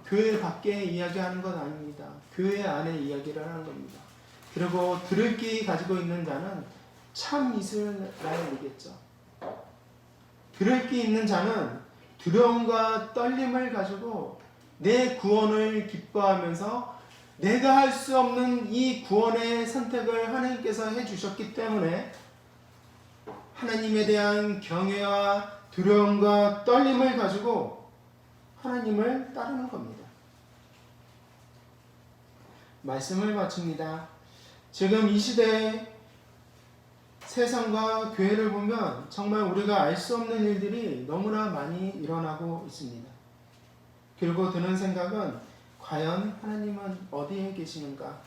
교회 밖에 이야기하는 건 아닙니다. 교회 안에 이야기를 하는 겁니다. 그리고 들을 귀 가지고 있는 자는 참 이스라엘이겠죠. 들을 귀 있는 자는 두려움과 떨림을 가지고 내 구원을 기뻐하면서 내가 할 수 없는 이 구원의 선택을 하나님께서 해주셨기 때문에 하나님에 대한 경외와 두려움과 떨림을 가지고 하나님을 따르는 겁니다. 말씀을 마칩니다. 지금 이 시대에 세상과 교회를 보면 정말 우리가 알 수 없는 일들이 너무나 많이 일어나고 있습니다. 그리고 드는 생각은 과연 하나님은 어디에 계시는가?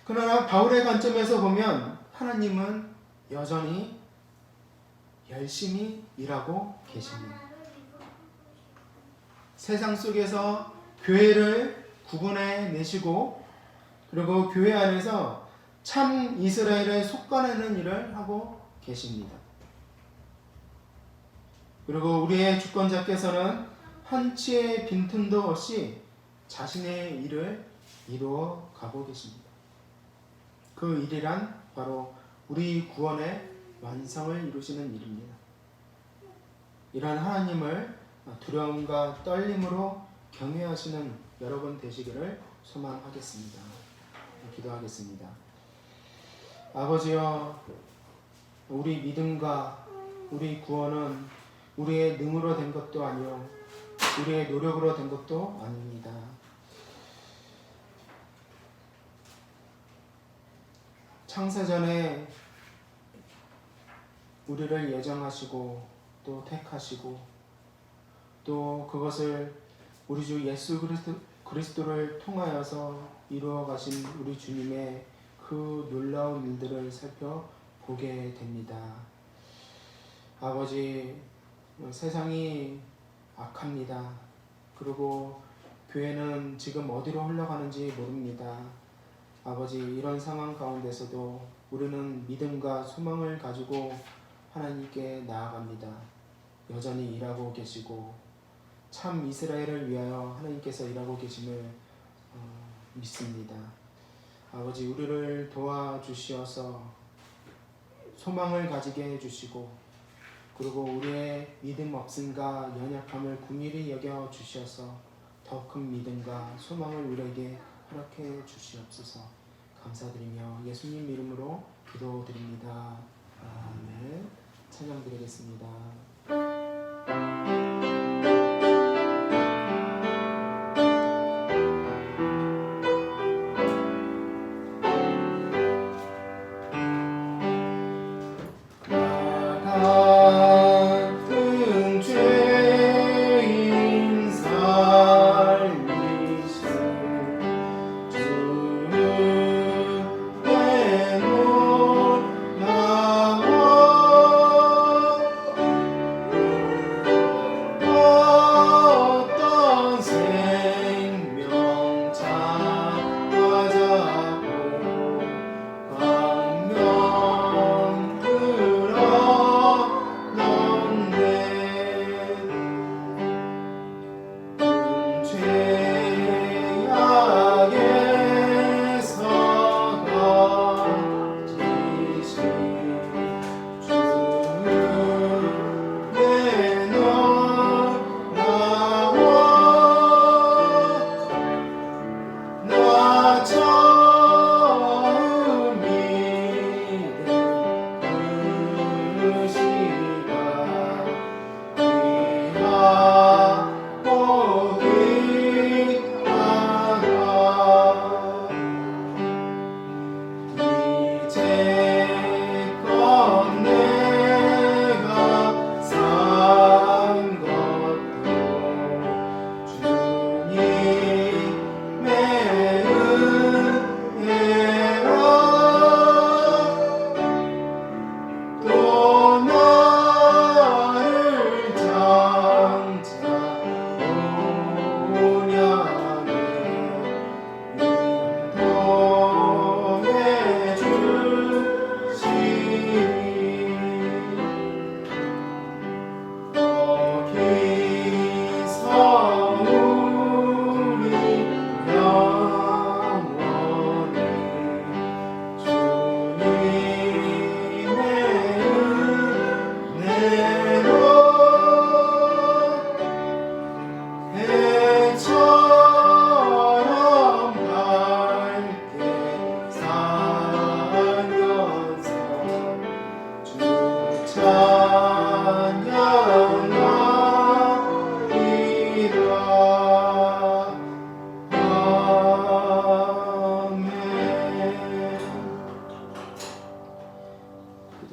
그러나 바울의 관점에서 보면 하나님은 여전히 열심히 일하고 계십니다. 세상 속에서 교회를 구분해 내시고 그리고 교회 안에서 참 이스라엘을 속아내는 일을 하고 계십니다. 그리고 우리의 주권자께서는 한치의 빈틈도 없이 자신의 일을 이루어 가고 계십니다. 그 일이란 바로 우리 구원의 완성을 이루시는 일입니다. 이런 하나님을 두려움과 떨림으로 경외하시는 여러분 되시기를 소망하겠습니다. 기도하겠습니다. 아버지여, 우리 믿음과 우리 구원은 우리의 능으로 된 것도 아니요 우리의 노력으로 된 것도 아닙니다. 창세전에 우리를 예정하시고 또 택하시고 또 그것을 우리 주 예수 그리스도를 통하여서 이루어 가신 우리 주님의 그 놀라운 일들을 살펴보게 됩니다. 아버지, 세상이 악합니다. 그리고 교회는 지금 어디로 흘러가는지 모릅니다. 아버지, 이런 상황 가운데서도 우리는 믿음과 소망을 가지고 하나님께 나아갑니다. 여전히 일하고 계시고 참 이스라엘을 위하여 하나님께서 일하고 계심을 믿습니다. 아버지, 우리를 도와주시어서 소망을 가지게 해주시고 그리고 우리의 믿음 없음과 연약함을 긍휼히 여겨 주셔서 더 큰 믿음과 소망을 우리에게 허락해 주시옵소서. 감사드리며 예수님 이름으로 기도드립니다. 아멘. 찬양 드리겠습니다.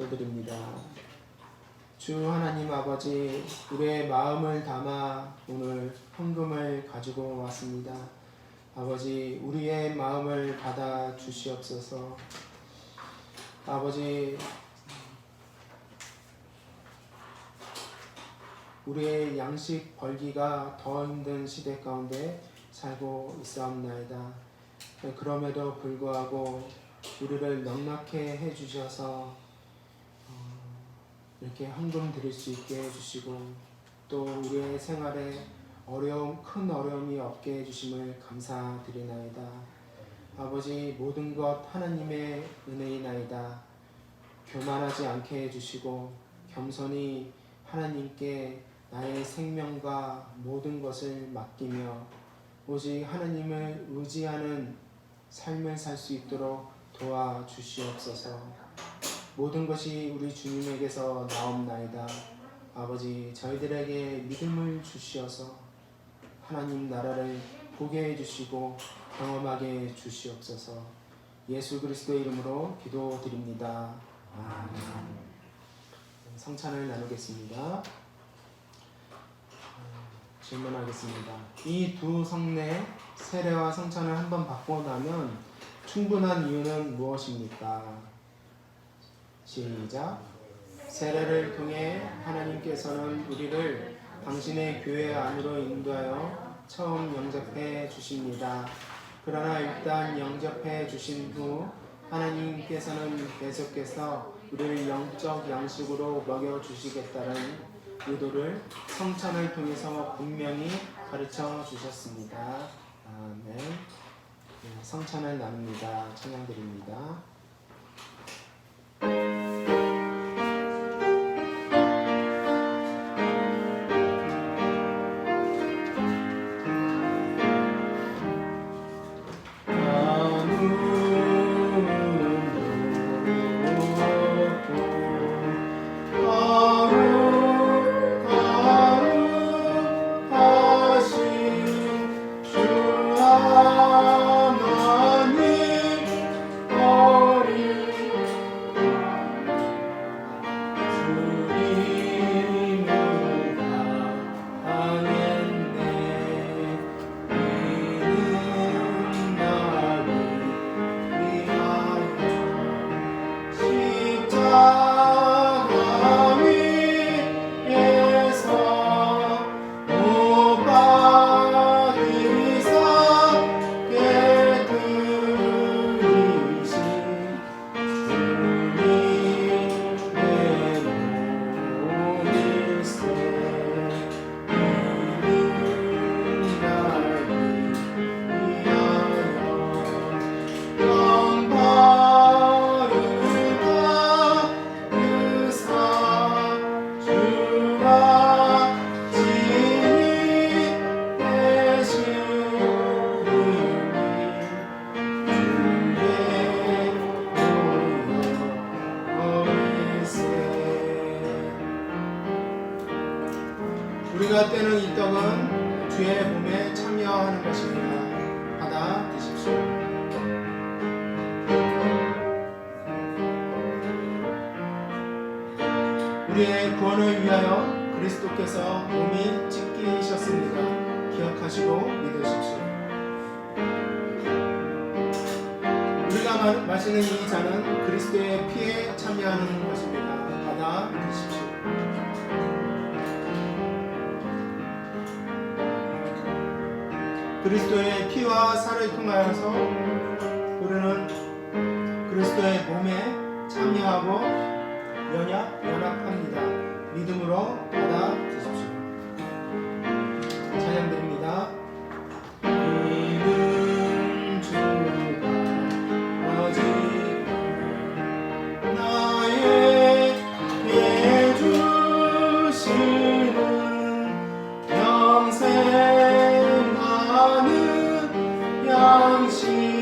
기도드립니다. 주 하나님 아버지, 우리의 마음을 담아 오늘 헌금을 가지고 왔습니다. 아버지, 우리의 마음을 받아 주시옵소서. 아버지, 우리의 양식 벌기가 더 힘든 시대 가운데 살고 있사옵나이다. 그럼에도 불구하고 우리를 넉넉해 해주셔서 이렇게 헌금 드릴 수 있게 해주시고, 또 우리의 생활에 큰 어려움이 없게 해주심을 감사드리나이다. 아버지, 모든 것 하나님의 은혜이나이다. 교만하지 않게 해주시고 겸손히 하나님께 나의 생명과 모든 것을 맡기며 오직 하나님을 의지하는 삶을 살 수 있도록 도와주시옵소서. 모든 것이 우리 주님에게서 나옵나이다. 아버지, 저희들에게 믿음을 주시어서 하나님 나라를 보게 해주시고 경험하게 주시옵소서. 예수 그리스도의 이름으로 기도드립니다. 아멘. 성찬을 나누겠습니다. 질문하겠습니다. 이 두 성례, 세례와 성찬을 한번 받고 나면 충분한 이유는 무엇입니까? 시작. 세례를 통해 하나님께서는 우리를 당신의 교회 안으로 인도하여 처음 영접해 주십니다. 그러나 일단 영접해 주신 후 하나님께서는 계속해서 우리를 영적 양식으로 먹여 주시겠다는 의도를 성찬을 통해서 분명히 가르쳐 주셨습니다. 아멘. 성찬을 나눕니다. 찬양드립니다. 우리가 떼는 이 떡은 주의 몸에 참여하는 것입니다. 받아 드십시오. 우리의 구원을 위하여 그리스도께서 몸이 찢기셨습니다. 기억하시고 믿으십시오. 우리가 마시는 이 잔은 그리스도의 피에 참여하는 것입니다. 받아 드십시오. 그리스도의 피와 살을 통하여서 우리는 그리스도의 몸에 참여하고 연합합니다. 믿음으로 받아 드십시오. 찬양드립니다. 믿음 주가 오직 나에게 주시는 영생 양식이요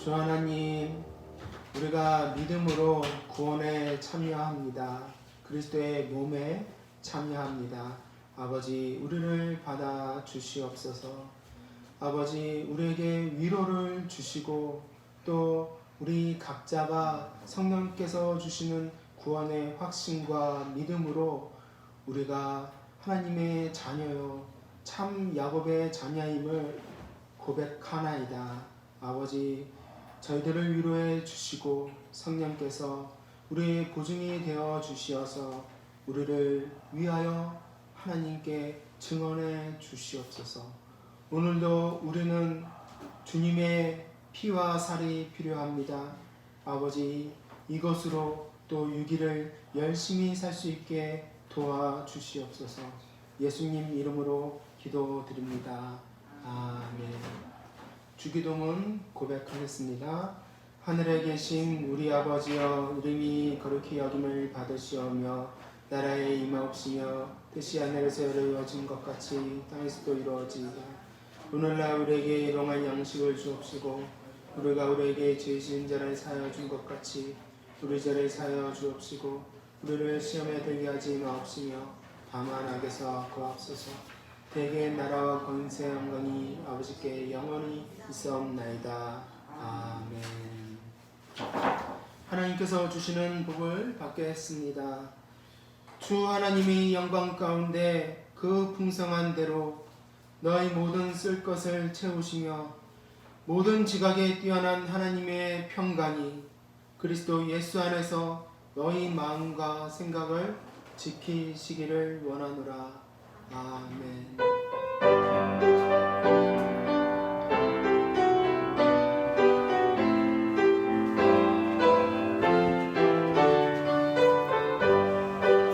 주 하나님, 우리가 믿음으로 구원에 참여합니다. 그리스도의 몸에 참여합니다. 아버지, 우리를 받아 주시옵소서. 아버지, 우리에게 위로를 주시고 또 우리 각자가 성령께서 주시는 구원의 확신과 믿음으로 우리가 하나님의 자녀요 참 야곱의 자녀임을 고백하나이다. 아버지, 저희들을 위로해 주시고 성령께서 우리의 보증이 되어 주시어서 우리를 위하여 하나님께 증언해 주시옵소서. 오늘도 우리는 주님의 피와 살이 필요합니다. 아버지, 이것으로 또 유기를 열심히 살 수 있게 도와주시옵소서. 예수님 이름으로 기도드립니다. 아멘. 주기도문 고백하겠습니다. 하늘에 계신 우리 아버지여, 이름이 거룩히 여김을 받으시오며 나라에 임하옵시며 뜻이 하늘에서 이루어진 것 같이 땅에서도 이루어지이다. 오늘날 우리에게 일용할 양식을 주옵시고 우리가 우리에게 죄 지은 자를 사하여 준 것 같이 우리 죄를 사하여 주옵시고 우리를 시험에 들게 하지 마옵시며 다만 악에서 구하옵소서. 대개의 나라와 권세 영광이 아버지께 영원히 있사옵나이다. 아멘. 하나님께서 주시는 복을 받겠습니다. 주 하나님이 영광 가운데 그 풍성한 대로 너희 모든 쓸 것을 채우시며 모든 지각에 뛰어난 하나님의 평강이 그리스도 예수 안에서 너희 마음과 생각을 지키시기를 원하노라. 아멘.